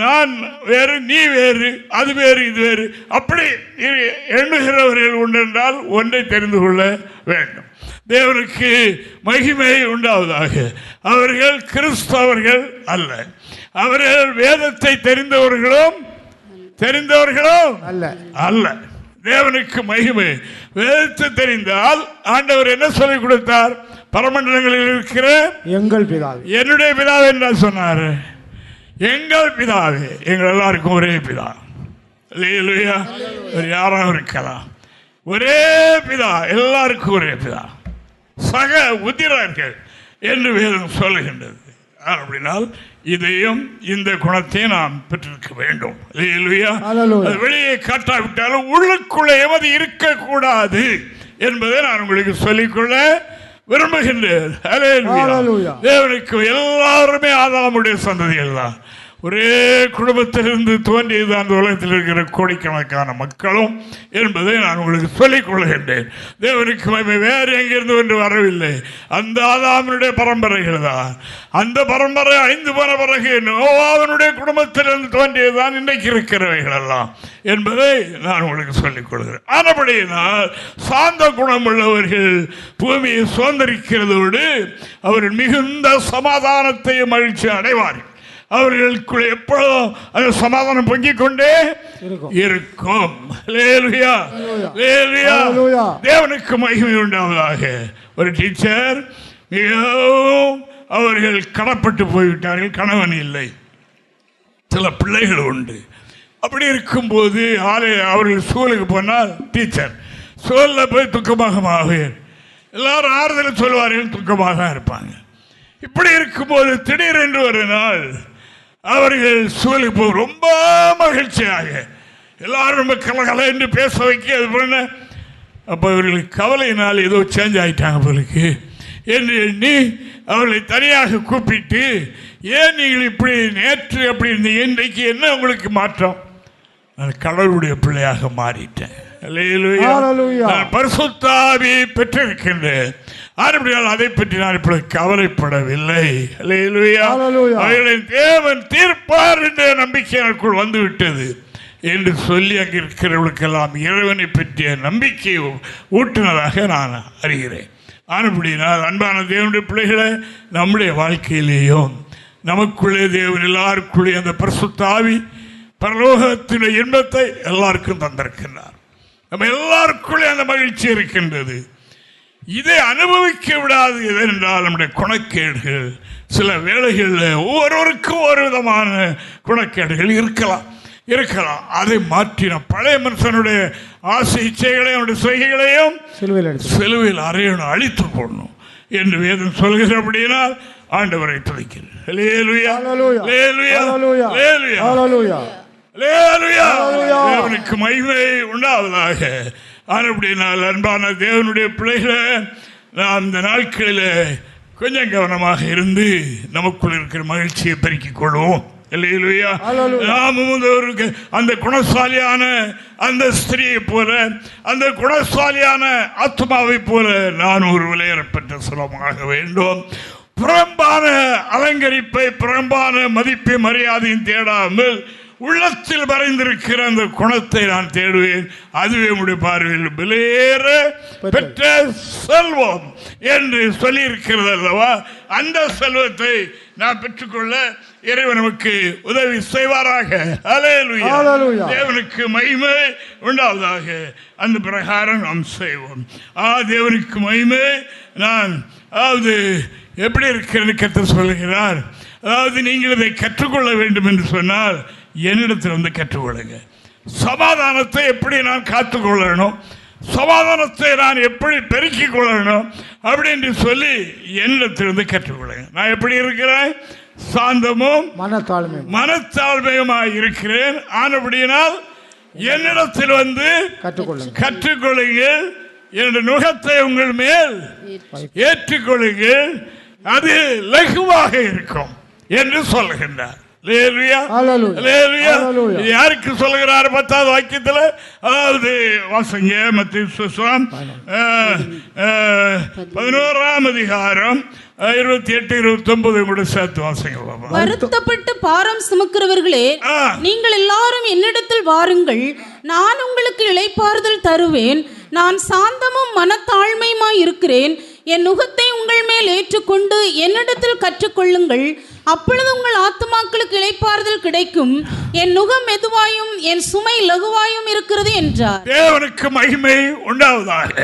நான் வேறு, நீ வேறு, அது வேறு, இது வேறு, அப்படி எண்ணுகிறவர்கள் உண்டென்றால் ஒன்றை தெரிந்து கொள்ள வேண்டும். தேவனுக்கு மகிமை உண்டாவதாக. அவர்கள் கிறிஸ்தவர்கள் அல்ல, அவர்கள் வேதத்தை தெரிந்தவர்களும் அல்ல. தேவனுக்கு மகிமை. வேதத்தை தெரிந்தால் ஆண்டவர் என்ன சொல்லிக் கொடுத்தார்? பரமண்டலங்களில் இருக்கிற எங்கள் பிதாவே, என்னுடைய பிதாவே என்ன சொன்னார்? எங்கள் பிதாவே. எங்கள் எல்லாருக்கும் ஒரே பிதா. யாரும் இருக்கலாம், ஒரே பிதா, எல்லாருக்கும் ஒரே பிதா, சக உதிரர்கள் என்று வேதம் சொல்லுகின்றது. அப்படினால் இதையும் இந்த குணத்தை நாம் பெற்றிருக்க வேண்டும். வெளியே காட்டாவிட்டாலும் உள்ளுக்குள்ளே எவது இருக்கக்கூடாது என்பதை நான் உங்களுக்கு சொல்லிக்கொள்ள விரும்புகின்றேன். தேவனுக்கு எல்லாருமே ஆதாமுடைய சந்ததிகள் தான். ஒரே குடும்பத்திலிருந்து தோன்றியது அந்த உலகத்தில் இருக்கிற கோடிக்கணக்கான மக்களும் என்பதை நான் உங்களுக்கு சொல்லிக் கொள்கின்றேன். தேவனுக்கு மகிமை. வேறு எங்கிருந்து ஒன்று வரவில்லை. அந்த ஆதாமனுடைய பரம்பரைகள் தான். அந்த பரம்பரை அழிந்து போன பிறகு நோவாவினுடைய குடும்பத்திலிருந்து தோன்றியதுதான் இன்றைக்கு இருக்கிறவைகள் எல்லாம் என்பதை நான் உங்களுக்கு சொல்லிக் கொள்கிறேன். ஆனபடியினால் சாந்த குணமுள்ளவர்கள் பூமியை சுதந்திரிக்கிறதோடு அவர்கள் மிகுந்த சமாதானத்தையும் மகிழ்ச்சி அடைவார்கள். அவர்களுக்குள்ள எப்பொழுதும் அந்த சமாதானம் பொங்கிக் கொண்டே இருக்கும். தேவனுக்கு மகிமை உண்டாவதாக. ஒரு டீச்சர் மிகவும் அவர்கள் கடப்பட்டு போய்விட்டார்கள். கணவன் இல்லை, சில பிள்ளைகள் உண்டு. அப்படி இருக்கும்போது அவர்கள் ஸ்கூலுக்கு போனால் டீச்சர் ஸ்கூலில் போய் துக்கமாக எல்லாரும் ஆறுதல் சொல்வார்கள், துக்கமாக தான் இருப்பாங்க. இப்படி இருக்கும்போது திடீரென்று ஒரு நாள் அவர்கள் ஸ்கூலுக்கு போய் ரொம்ப மகிழ்ச்சியாக எல்லாரும் ரொம்ப கலகல என்று பேச வைக்க அப்போ இவர்களுக்கு கவலையினால் ஏதோ சேஞ்ச் ஆகிட்டாங்க போலுக்கு என்று எண்ணி அவர்களை தனியாக கூப்பிட்டு, ஏன் நீங்கள் இப்படி நேற்று அப்படி இருந்தீங்க, இன்றைக்கு என்ன உங்களுக்கு மாற்றம்? நான் கடவுளுடைய பிள்ளையாக மாறிட்டேன், பரிசுத்த ஆவியை பெற்றிருக்கின்றேன். அதை பற்றி நான் இப்பொழுது கவலைப்படவில்லை. தேவன் தீர்ப்பார் என்ற நம்பிக்கை எனக்குள் வந்துவிட்டது என்று சொல்லி அங்கு இருக்கிறவர்களுக்கெல்லாம் இறைவனை பற்றிய நம்பிக்கையை ஊட்டுனதாக நான் அறிகிறேன். ஆனபடினால் அன்பான தேவனுடைய பிள்ளைகளை, நம்முடைய வாழ்க்கையிலேயும் நமக்குள்ளே தேவன் எல்லாருக்குள்ளே அந்த பரிசுத்த ஆவி பரலோகத்தினுடைய இன்பத்தை எல்லாருக்கும் தந்திருக்கின்றார். நம்ம எல்லாருக்குள்ளே அந்த மகிழ்ச்சி இருக்கின்றது. இதை அனுபவிக்க விடாது எதென்றால் நம்முடைய குணக்கேடுகள். சில வேளைகளில் ஒவ்வொருவருக்கும் ஒரு விதமான குணக்கேடுகள் இருக்கலாம். அதை மாற்றின பழைய மனுஷனுடைய ஆசை இச்சைகளையும் அவனுடைய செய்கைகளையும் சிலுவையில் அறையணும், அழித்து போடணும் என்று வேதம் சொல்கிறபடியினால் ஆண்டவரை துதிக்கிறேன். தேவனுக்கு மகிமை உண்டாவதாக. அப்படினால் அன்பான தேவனுடைய பிள்ளைகளை, நாம் இந்த நாட்களில் கொஞ்சம் கவனமாக இருந்து நமக்குள் இருக்கிற மகிழ்ச்சியை பெருக்கிக் கொள்வோம். அந்த குணசாலியான அந்த ஸ்திரியை போல, அந்த குணசாலியான ஆத்மாவை போல நான் ஒரு விலையேறப்பட்ட சுலமாக வேண்டும். புறம்பான அலங்கரிப்பை, புறம்பான மதிப்பை, மரியாதையும் தேடாமல் உள்ளத்தில் மறைந்திருக்கிற அந்த குணத்தை நான் தேடுவேன். அதுவே உடைய பார்வையில் விலையேற பெற்ற செல்வம் என்று சொல்லி இருக்கிறது அல்லவா? அந்த செல்வத்தை நான் பெற்றுக்கொள்ள இறைவன் நமக்கு உதவி செய்வாராக. தேவனுக்கு மகிமை உண்டாவதாக. அந்த பிரகாரம் நாம் செய்வோம். தேவனுக்கு மகிமை. நான் எப்படி இருக்கிறது கர்த்தர் சொல்கிறார். நீங்கள் இதை கற்றுக்கொள்ள வேண்டும் என்று சொன்னால் என்னிடத்தில் வந்து கற்றுக்கொள்ளுங்க. சமாதானத்தை எப்படி நான் காத்துக்கொள்ளணும், சமாதானத்தை நான் எப்படி பெருக்கிக் கொள்ளணும் அப்படின்னு சொல்லி என்னிடத்திலிருந்து கற்றுக்கொள்ளுங்க. நான் எப்படி இருக்கிறேன்? சாந்தமும் மனத்தாழ்மையுமாய் இருக்கிறேன். ஆனபடியினால் என்னிடத்தில் வந்து கற்றுக்கொள்ளுங்கள். என்னுடைய நுகத்தை உங்கள் மேல் ஏற்றுக்கொள்ளுங்கள், அது லகுவாக இருக்கும் என்று சொல்லுகின்றார். யாருக்கு சொல்லுகிறார்? 10வது வாக்கியத்தில், அதாவது வாசங்க மத்தேயு 11ஆம் அதிகாரம் 28-29 கூட சேர்த்து வாசங்க. வருத்தப்பட்டு பாரம் சுமக்கிறவர்களே, நீங்கள் எல்லாரும் என்னிடத்தில் வாருங்கள், நான் உங்களுக்கு இளைப்பாறுதல் தருவேன். நான் சாந்தமும் மனத்தாழ்மையுமாய் இருக்கிறேன். என் நுகத்தை உங்கள் மேல் ஏற்றுக்கொண்டு என்னிடத்தில் கற்றுக்கொள்ளுங்கள், அப்பொழுது உங்கள் ஆத்துமாக்களுக்கு இளைப்பாறுதல் கிடைக்கும். என் நுகம் மெதுவாயும் என் சுமை லகுவாயும் இருக்கிறது என்றார். தேவனுக்கு மகிமை உண்டாவதாக.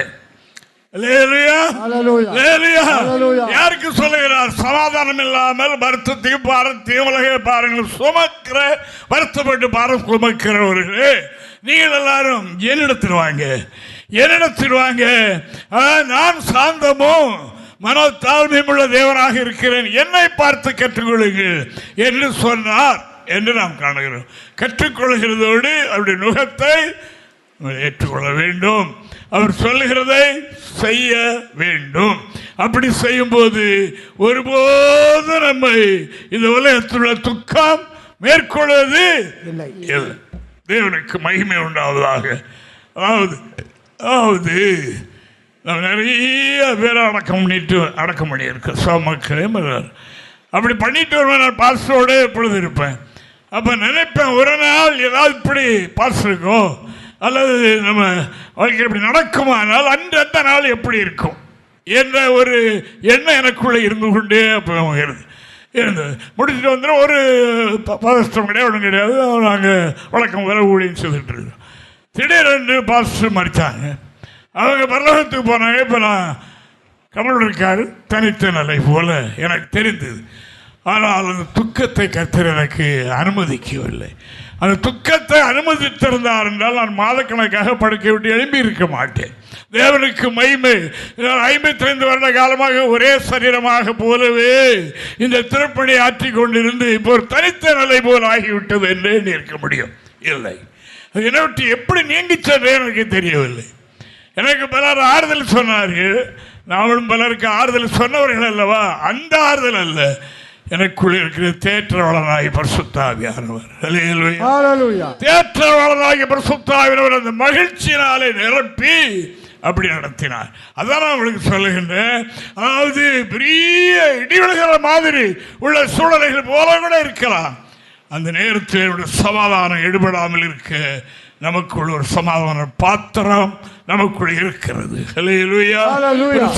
யாருக்கு சொல்லுகிறார்? சமாதானம் இல்லாமல் வருத்தத்தையும் பாரத்தையும் உலக பாருங்கள் சுமக்கிற, வருத்தப்பட்டு பாரம் சுமக்கிறவர்களே, நீங்கள் எல்லாரும் என்னிடத்தில் வாங்க, என்னிடத்தில் வாங்க. நான் சாந்தமும் மனத்தாழ்மையும் உள்ள தேவனாக இருக்கிறேன், என்னை பார்த்து கற்றுக்கொள்ளுங்கள் என்று சொன்னார் என்று நாம் காணுகிறோம். கற்றுக்கொள்கிறதோடு அவருடைய நுகத்தை ஏற்றுக்கொள்ள வேண்டும். அவர் சொல்லுகிறதை செய்ய வேண்டும். அப்படி செய்யும் போது ஒருபோது நம்மை இந்த உலகத்தில் உள்ள துக்கம் மேற்கொள்வது இல்லை. தேவனுக்கு மகிமை உண்டாவதாக. அதாவது நம்ம நிறைய பேரை அடக்கம் பண்ணியிருக்கோம். சோமக்கரே அப்படி பண்ணிட்டு வருவேன். நான் பாஸ்டரோட எப்பொழுது இருப்பேன். அப்போ நினைப்பேன், ஒரு நாள் ஏதாவது இப்படி பாஸ்டருக்கோ அல்லது நம்ம வாழ்க்கை இப்படி நடக்குமானால் அந்த நாள் எப்படி இருக்கும் என்ற ஒரு எண்ணம் எனக்குள்ளே இருந்து கொண்டே அப்போ இருந்தது. முடிச்சுட்டு வந்துடும். ஒரு பாஸ்டர் கிடையாது, ஒன்றும் கிடையாது. நாங்கள் வழக்கம் வர ஊழியம் செய்துட்டு இருக்கோம். திடீரென்று பாஸ்டர் மறித்தாங்க. அவங்க பரலோகத்துக்கு போனாங்க. இப்போ நான் கமல் இருக்காரு தனித்த நிலை போல எனக்கு தெரிந்தது. ஆனால் அந்த துக்கத்தை கர்த்தர் எனக்கு அனுமதிக்கவில்லை. அந்த துக்கத்தை அனுமதித்திருந்தார் என்றால் நான் மாதக்கணக்காக படுக்கை விட்டு எழுப்பி இருக்க மாட்டேன். தேவனுக்கு மகிமை. 55 வருட காலமாக ஒரே சரீரமாக போலவே இந்த திருப்பணி ஆற்றி கொண்டிருந்து இப்போ ஒரு தனித்த நிலை போல் ஆகிவிட்டது என்று இருக்க முடியும் இல்லை. என்னை விட்டு எப்படி நீங்கிச்சது எனக்கு தெரியவில்லை. எனக்கு பலர் ஆறுதல் சொன்னார்கள். நானும் பலருக்கு ஆறுதல் சொன்னவர்கள் அல்லவா. அந்த ஆறுதல் அல்ல, எனக்குள்ள இருக்கிற தேற்றவாளனாகிய பரிசுத்த ஆவியானவர். தேற்றவாளனாகிய பரிசுத்த ஆவியானவர் அந்த மகிழ்ச்சியினாலே நிரப்பி அப்படி நடத்தினார். அதான் நான் உங்களுக்கு சொல்லுகின்றேன். அதாவது பெரிய இடிவிழுகிற மாதிரி உள்ள சூழ்நிலைகள் போல கூட இருக்கலாம். அந்த நேரத்தில் சமாதானம் எடுபடாமல் இருக்க நமக்குள்ள ஒரு சமாதான பாத்திரம் நமக்குள்ள இருக்கிறது.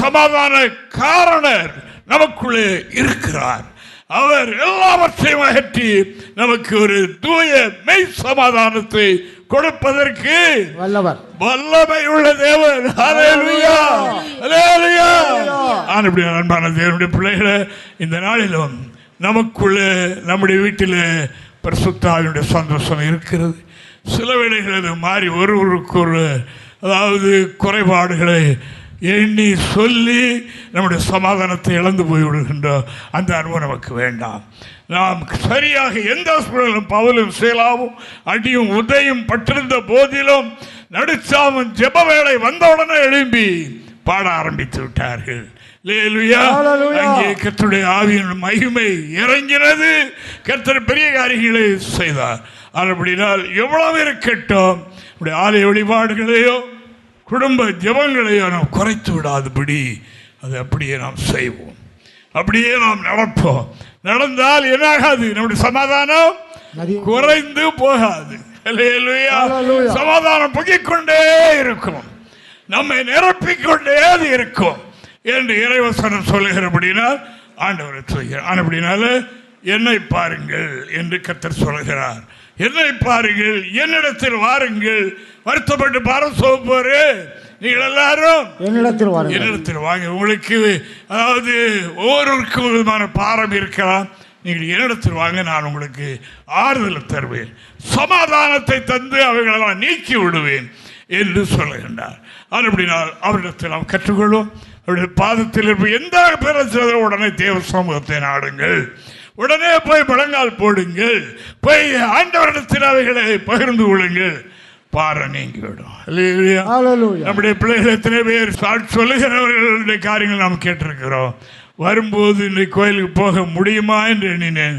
சமாதான காரணர் நமக்குள்ளே இருக்கிறார். அவர் எல்லாவற்றையும் அகற்றி நமக்கு ஒரு தூய மெய் சமாதானத்தை கொடுப்பதற்கு வல்லமை உள்ள தேவன். அன்பான தேவனுடைய பிள்ளைகளை, இந்த நாளிலும் நமக்குள்ள நம்முடைய வீட்டில் பரிசுத்த ஆவியினுடைய சந்தோஷம் இருக்கிறது. சில வேளைகள் அது மாறி ஒருவருக்கு ஒரு அதாவது குறைபாடுகளை எண்ணி சொல்லி நம்முடைய சமாதானத்தை இழந்து போய்விடுகின்றோம். அந்த அனுபவம் நமக்கு வேண்டாம். நாம் சரியாக எந்த சூழலும் பவுலும் சீலாவும் அடியும் உதையும் பட்டிருந்த போதிலும் நடுச்சாமன் ஜெப வேளை வந்தவுடனே எழும்பி பாட ஆரம்பித்து விட்டார்கள். அங்கே கர்த்தருடைய ஆவியின் மகிமை இறங்கினது. கர்த்தர் பெரிய காரியங்களை செய்தார். அப்படினால் எவ்வளவு இருக்கட்டும், ஆலய வழிபாடுகளையோ குடும்ப ஜெபங்களையோ நாம் குறைத்து விடாதபடி அது அப்படியே நாம் செய்வோம், அப்படியே நாம் நடப்போம். நடந்தால் என்னாகாது, நம்முடைய சமாதானம் குறைந்து போகாது. சமாதானம் பொங்கிக்கொண்டே இருக்கும், நம்மை நிரப்பிக்கொண்டே இருக்கும் என்று இறைவசனம் சொல்லுகிறபடினால் ஆண்டவர் சொல்கிறார். அப்படினால என்னை பாருங்கள் என்று கர்த்தர் சொல்கிறார். என்னை பாருங்கள், என்னிடத்தில் வாருங்கள், வருத்தப்பட்டு பாரம் சோப்போரு நீங்கள் எல்லாரும் என்னிடத்தில் வாங்க. உங்களுக்கு அதாவது ஒவ்வொருவருக்கும் விதமான பாரம் இருக்கலாம். நீங்கள் என்னிடத்தில் வாங்க, நான் உங்களுக்கு ஆறுதல் தருவேன், சமாதானத்தை தந்து அவைகளெல்லாம் நீக்கி விடுவேன் என்று சொல்லுகின்றார். அப்படினால் அவரிடத்தில் நாம் கற்றுக்கொள்வோம். அவருடைய பாதத்தில் இருப்ப எந்த பேர உடனே தேவ சமூகத்தை நாடுங்கள், உடனே போய் முழங்கால் போடுங்கள், போய் ஆண்டவரிடத்தில் அவைகளை பகிர்ந்து கொள்ளுங்கள், பாறை நீங்கிவிடும். நம்முடைய பிள்ளைகள் எத்தனை பேர் சொல்லுகிறவர்களுடைய காரியங்கள் நாம் கேட்டிருக்கிறோம். வரும்போது இன்றைக்கு கோயிலுக்கு போக முடியுமா என்று எண்ணினேன்,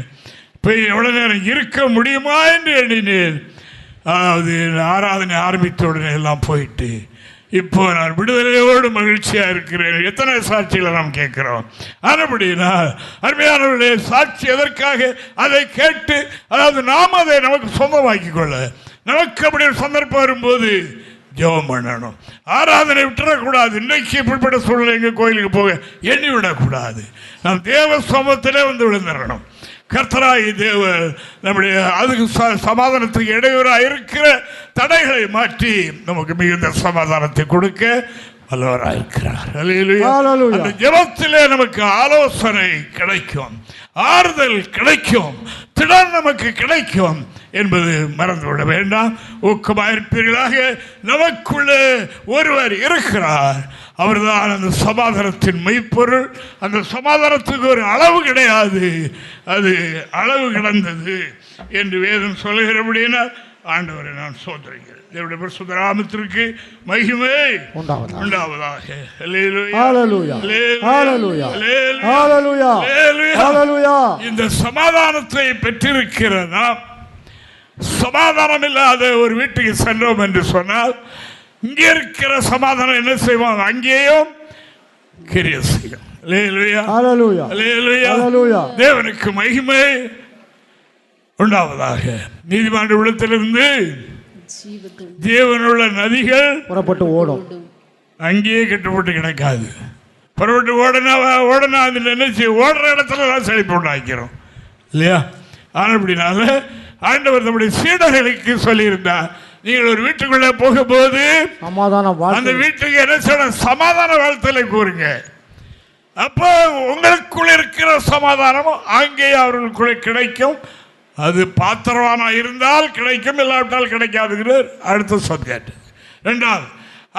போய் எவ்வளவு நேரம் இருக்க முடியுமா என்று எண்ணினேன். அதாவது ஆராதனை ஆரம்பித்த உடனே எல்லாம் போயிட்டு இப்போ நான் விடுதலையோடு மகிழ்ச்சியாக இருக்கிறேன். எத்தனை சாட்சிகளை நாம் கேட்கிறோம். அதுபடினா அருமையானவர்களே, சாட்சி எதற்காக? அதை கேட்டு அதாவது நாம் அதை நமக்கு சொந்தமாக்கி கொள்ள, நமக்கு அப்படி ஒரு சந்தர்ப்பம் வரும்போது ஜெபம் பண்ணணும். ஆராதனை விட்டுறக்கூடாது. இன்றைக்கு இப்படிப்பட்ட சூழ்நிலை எங்கள் கோயிலுக்கு போக எண்ணி விடக்கூடாது. நாம் தேவ சமூகத்திலே வந்து விழுந்துடணும். கர்த்தராகி தேவன் நம்முடைய அதுக்கு சமாதானத்துக்கு இடையூறாக இருக்கிற தடைகளை மாற்றி நமக்கு மிகுந்த சமாதானத்தை கொடுக்க வல்லவராக இருக்கிறார். அந்த ஜெபத்திலே நமக்கு ஆலோசனை கிடைக்கும், ஆறுதல் கிடைக்கும், திடன் நமக்கு கிடைக்கும் என்பது மறந்துவிட வேண்டாம். ஊக்கமாயிருப்பீர்களாக. நமக்குள்ளே ஒருவர் இருக்கிறார், அவர்தான் அந்த சமாதானத்தின் மெய்ப்பொருள். அந்த சமாதானத்துக்கு ஒரு அளவு கிடையாது, அது அளவு கிடந்தது என்று வேதம் சொல்லுகிறபடினால் ஆண்டவரை நான் சோதரிக்கிறேன். தேவனுடைய பரிசுத்த நாமத்திற்கு மகிமை உண்டாவதாக. இந்த சமாதானத்தை பெற்றிருக்கிற நாம் சமாதானம் இல்லாத ஒரு வீட்டுக்கு சென்றோம் என்று சொன்னால் இங்கே இருக்கிற சமாதானம் என்ன செய்வோம், அங்கேயும் கிரியை செய்யும். தேவனுக்கு மகிமை உண்டாவதாக. நீதிமன்ற உள்ளத்திலிருந்து ஜீவனுள்ள நதிகள் புறப்பட்டு ஓடும், அங்கேயே கட்டுப்பட்டு கிடக்காது. புறப்பட்டு ஓடனா அதில் என்ன செய்ய, ஓடுற இடத்துல தான் செழிப்பு உண்டாக்கிறோம் இல்லையா? ஆனால் அப்படினால ஆண்டவர் நம்முடைய சீடர்களுக்கு சொல்லியிருந்தார், நீங்கள் ஒரு வீட்டுக்குள்ளே போகும்போது அந்த வீட்டுக்கு என்ன செய்யணும், சமாதான வாழ்த்தலை கூறுங்க. அப்போ உங்களுக்குள்ள இருக்கிற சமாதானமும் அங்கேயே அவர்களுக்குள்ளே கிடைக்கும். அது பாத்திரவானா இருந்தால் கிடைக்கும், இல்லாவிட்டால் கிடைக்காதுங்கிறார் அடுத்த சப்ஜெக்ட். ரெண்டாவது,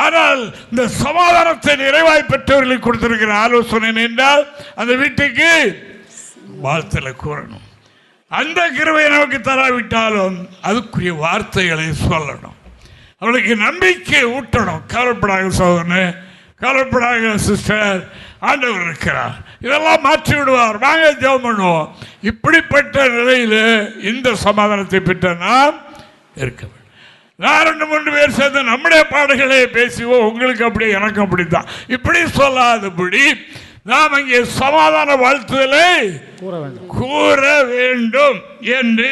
ஆனால் இந்த சமாதானத்தை நிறைவாய் பெற்றவர்களுக்கு கொடுத்திருக்கிற ஆலோசனை என்றால் அந்த வீட்டுக்கு வாழ்த்தலை கூறணும். அந்த கிருபையை நமக்கு தராவிட்டாலும் அதுக்குரிய வார்த்தைகளை சொல்லணும், அவளுக்கு நம்பிக்கை ஊட்டணும். கவலைப்படாத சகோதரனே, கவலைப்படாத சிஸ்டர், ஆண்டவர் இருக்கிறார், இதெல்லாம் மாற்றி விடுவார், வாங்க ஜெபம் பண்ணுவோம். இப்படிப்பட்ட நிலையில் இந்த சமாதானத்தை பெற்ற நாம் இருக்க வேண்டும். நான் 2-3 பேர் சேர்ந்து நம்முடைய பாடுகளை பேசுவோம், உங்களுக்கு அப்படி எனக்கும் அப்படித்தான், இப்படி சொல்லாதபடி நாம் அங்கே சமாதான வாழ்த்துதலை கூற வேண்டும் என்று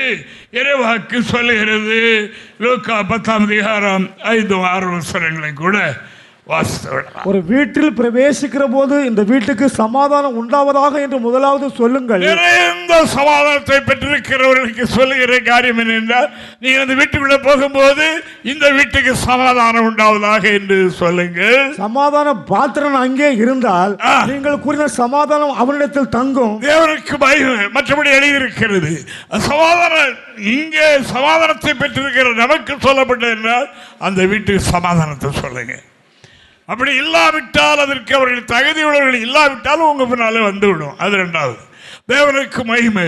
இறைவாக்கு சொல்லுகிறது. லூக்கா 10:5-6 கூட ஒரு வீட்டில் பிரவேசிக்கிற போது இந்த வீட்டுக்கு சமாதானம் உண்டாவதாக என்று முதலாவது சொல்லுங்கள். நிறைந்த சமாதானத்தை பெற்றிருக்கிறவர்களுக்கு சொல்லுகிற காரியம் என்னென்றால், நீங்கள் அந்த வீட்டுக்குள்ள போகும்போது இந்த வீட்டுக்கு சமாதானம் உண்டாவதாக என்று சொல்லுங்கள். சமாதான பாத்திரன் அங்கே இருந்தால் நீங்கள் கூறின சமாதானம் அவனிடத்தில் தங்கும். தேவனுக்கு பயம் மற்றபடி எழுதியிருக்கிறது. சமாதானம் இங்கே சமாதானத்தை பெற்றிருக்கிற நமக்கு சொல்லப்பட்டது என்றால் அந்த வீட்டுக்கு சமாதானத்தை சொல்லுங்க. அப்படி இல்லாவிட்டால், அதற்கு அவர்கள் தகுதியுள்ளவர்கள் இல்லாவிட்டாலும் உங்க பின்னாலே வந்துவிடும். அது ரெண்டாவது. தேவனுக்கு மகிமை.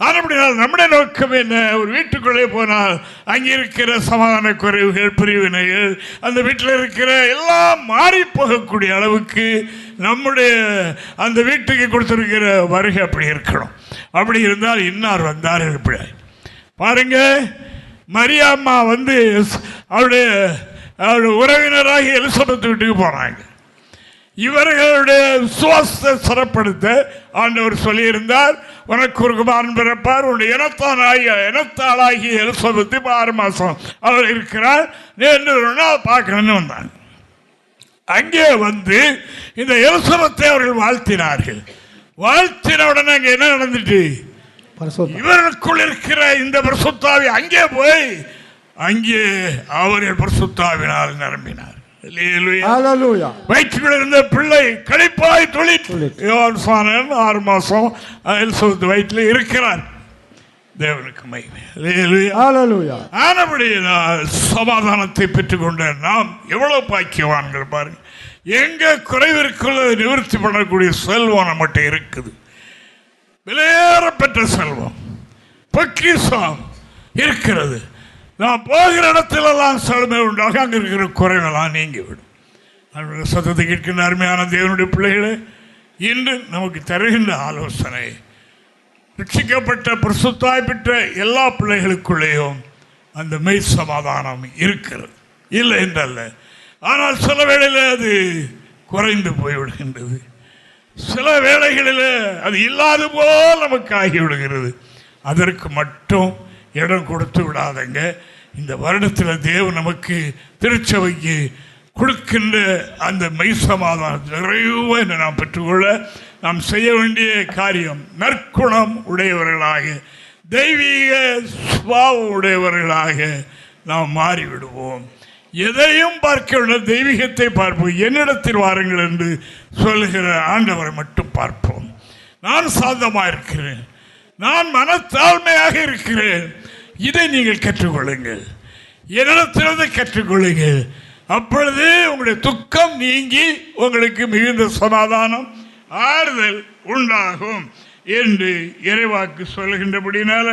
அப்படினால் நம்முடைய நோக்கம் என்ன, ஒரு வீட்டுக்குள்ளே போனால் அங்கே இருக்கிற சமாதான குறைவுகள், பிரிவினைகள், அந்த வீட்டில் இருக்கிற எல்லாம் மாறி போகக்கூடிய அளவுக்கு நம்முடைய அந்த வீட்டுக்கு கொடுத்திருக்கிற வருகை அப்படி இருக்கணும். அப்படி இருந்தால் இன்னார் வந்தார் எப்படி பாருங்க. மரியாம்மா அவருடைய உறவினராகி எலிசபெத் வீட்டுக்கு போனாங்க. இவர்களுடைய விசுவாசத்தை சிறப்படுத்த ஆண்டவர் சொல்லியிருந்தார், உனக்கு ஒரு குமாரன் பிறப்பார், உன்னுடைய இனத்தாளாகிய எலிசபெத் 6 மாசம் அவர் இருக்கிறார் என்று பார்க்கணும்னு வந்தாங்க. அங்கே இந்த எலிசபெத்தை அவர்கள் வாழ்த்தினார்கள். வாழ்த்தின உடனே அங்கே என்ன நடந்துட்டு, இவர்களுக்குள் இருக்கிற இந்த பரிசுத்தாவி அங்கே போய் அங்கே அவர்கள் பரிசுத்தாவினால் நிரம்பினார். வயிற்றில் இருந்த பிள்ளை கழிப்பாய் தொழில் 6 மாசம் எலிசபெத் வயிற்றில் இருக்கிறார். தேவனுக்கு மகிமை. ஆனபடியால் சமாதானத்தை பெற்றுக்கொண்ட நாம் எவ்வளவு பாக்கியவான்கள் பாருங்க. எங்க குறைவிற்குள்ள நிவர்த்தி பண்ணக்கூடிய செல்வம் நம்மகிட்ட இருக்குது. விலையேறப்பட்ட செல்வம், பொக்கிஷம் இருக்கிறது. நான் போகிற இடத்திலெல்லாம் செழுமை உண்டாக அங்கே இருக்கிற குறைவெல்லாம் நீங்கிவிடும். சத்தத்தை கேட்கின்ற அருமையான தேவனுடைய பிள்ளைகளே, இன்று நமக்கு தருகின்ற ஆலோசனை, ரட்சிக்கப்பட்ட பரிசுத்தாய் பெற்ற எல்லா பிள்ளைகளுக்குள்ளேயும் அந்த மெய் சமாதானம் இருக்கிறது, இல்லை என்றல்ல. ஆனால் சில வேளையில் அது குறைந்து போய்விடுகின்றது, சில வேளைகளில் அது இல்லாத போல் நமக்கு ஆகிவிடுகிறது. அதற்கு மட்டும் இடம் கொடுத்து விடாதங்க. இந்த வருடத்தில் தேவன் நமக்கு திருச்சபைக்கு கொடுக்கின்ற அந்த மெய் சமாதானம் நிறைவாக நாம் பெற்றுக்கொள்ள நாம் செய்ய வேண்டிய காரியம், நற்குணம் உடையவர்களாக, தெய்வீக சுபாவம் உடையவர்களாக நாம் மாறிவிடுவோம். எதையும் பார்க்க தெய்வீகத்தை பார்ப்போம். என்னிடத்தில் வாருங்கள் என்று சொல்லுகிற ஆண்டவரை மட்டும் பார்ப்போம். நான் சாந்தமாக இருக்கிறேன், நான் மனத்தாழ்மையாக இருக்கிறேன், இதை நீங்கள் கற்றுக்கொள்ளுங்கள், என்னிடத்திலிருந்து கற்றுக்கொள்ளுங்கள். அப்பொழுது உங்களுடைய துக்கம் நீங்கி உங்களுக்கு மிகுந்த சமாதானம், ஆறுதல் உண்டாகும் என்று இறைவாக்கு சொல்லுகின்றபடினால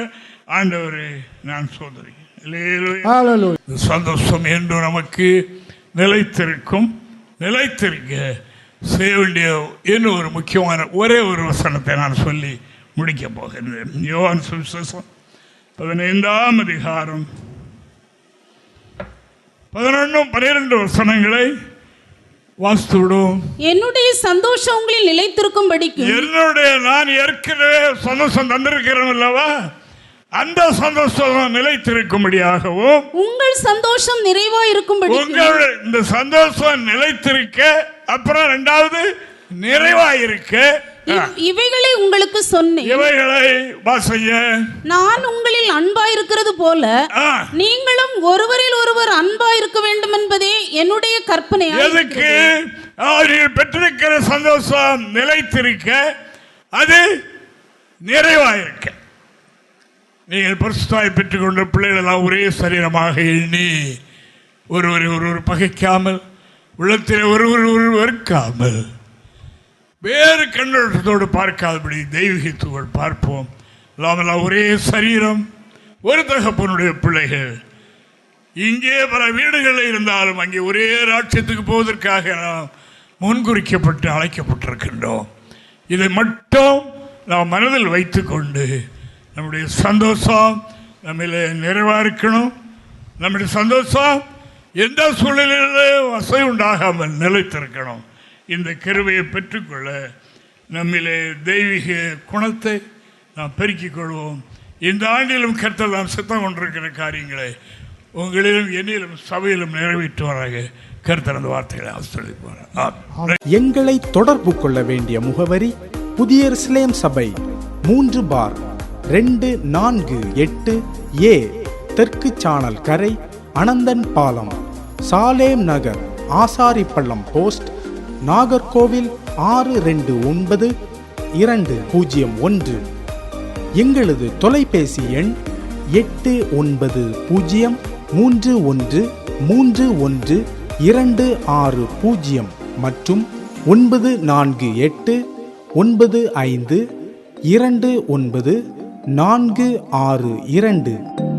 ஆண்டவரே நான் சோதரிக்கிறேன். ஹalleluya. சந்தோஷம் என்று நமக்கு நிலைத்திருக்க செய்ய வேண்டிய இன்னும் ஒரு முக்கியமான ஒரே ஒரு வசனத்தை நான் சொல்லி முடிக்க போகிறேன். யோவான் சுவிசேஷம் 15ஆம் அதிகாரம் 11-12 வசனங்களை வாசித்து விடுவோம். என்னுடைய சந்தோஷம் உங்களில் நிலைத்திருக்கும்படிக்கும், நான் ஏற்கனவே சந்தோஷம் தந்திருக்கிறேன் அல்லவா, அந்த சந்தோஷம் நிலைத்திருக்கும்படியாகவும், உங்கள் சந்தோஷம் நிறைவா இருக்கும்படி, இந்த சந்தோஷம் நிலைத்திருக்க, அப்புறம் இரண்டாவது நிறைவாயிருக்க இவைகளை உங்களுக்கு சொன்னேன். இவைகளை வாசிங்க. நான் உங்களில் அன்பாயிருக்கிறது போல நீங்களும் ஒருவரில் ஒருவர் அன்பாயிருக்க வேண்டும் என்பதே என்னுடைய கற்பனை. எதுக்கு? அவர்கள் பெற்றிருக்கிற சந்தோஷம் நிலைத்திருக்க, அது நிறைவாயிருக்க. நீங்கள் பரிசுத்தாய் பெற்றுக்கொண்ட பிள்ளைகள் எல்லாம் ஒரே சரீரமாக எண்ணி ஒருவரை ஒருவர் பகைக்காமல், உள்ளத்தில் ஒருவர் வெறுக்காமல், வேறு கண்ணோட்டத்தோடு பார்க்காதபடி தெய்வீகத்தோடு பார்ப்போம். எல்லாம் ஒரே சரீரம், ஒரு தகப்பனுடைய பிள்ளைகள். இங்கே பல வீடுகளில் இருந்தாலும் அங்கே ஒரே ராட்சியத்துக்கு போவதற்காக நாம் முன்குறிக்கப்பட்டு அழைக்கப்பட்டிருக்கின்றோம். இதை மட்டும் நாம் மனதில் வைத்துக்கொண்டு நம்முடைய சந்தோஷம் நம்மள நிறைவாக இருக்கணும். நம்முடைய சந்தோஷம் எந்த சூழ்நிலையிலும் அசை உண்டாகாமல் நிலைத்திருக்கணும். இந்த கிருபையை பெற்றுக்கொள்ள நம்மிலே தெய்வீக குணத்தை நாம் பெருக்கிக் கொள்வோம். இந்த ஆண்டிலும் கர்த்தர் நாம் சித்தம் கொண்டிருக்கிற காரியங்களை உங்களிலும் என்னிலும் சபையிலும் நிறைவேற்றுவாராக. கர்த்தர் அந்த வார்த்தைகளை ஆசீர்வதிப்பார். எங்களை தொடர்பு கொள்ள வேண்டிய முகவரி: புதிய எருசலேம் சபை, 3/248 A, தெற்கு சானல் கரை, அனந்தன் பாலம், சாலேம் நகர், ஆசாரிப்பள்ளம் போஸ்ட், நாகர்கோவில் 629201. எங்களது தொலைபேசி எண் 8931313126 மற்றும் 94895299462.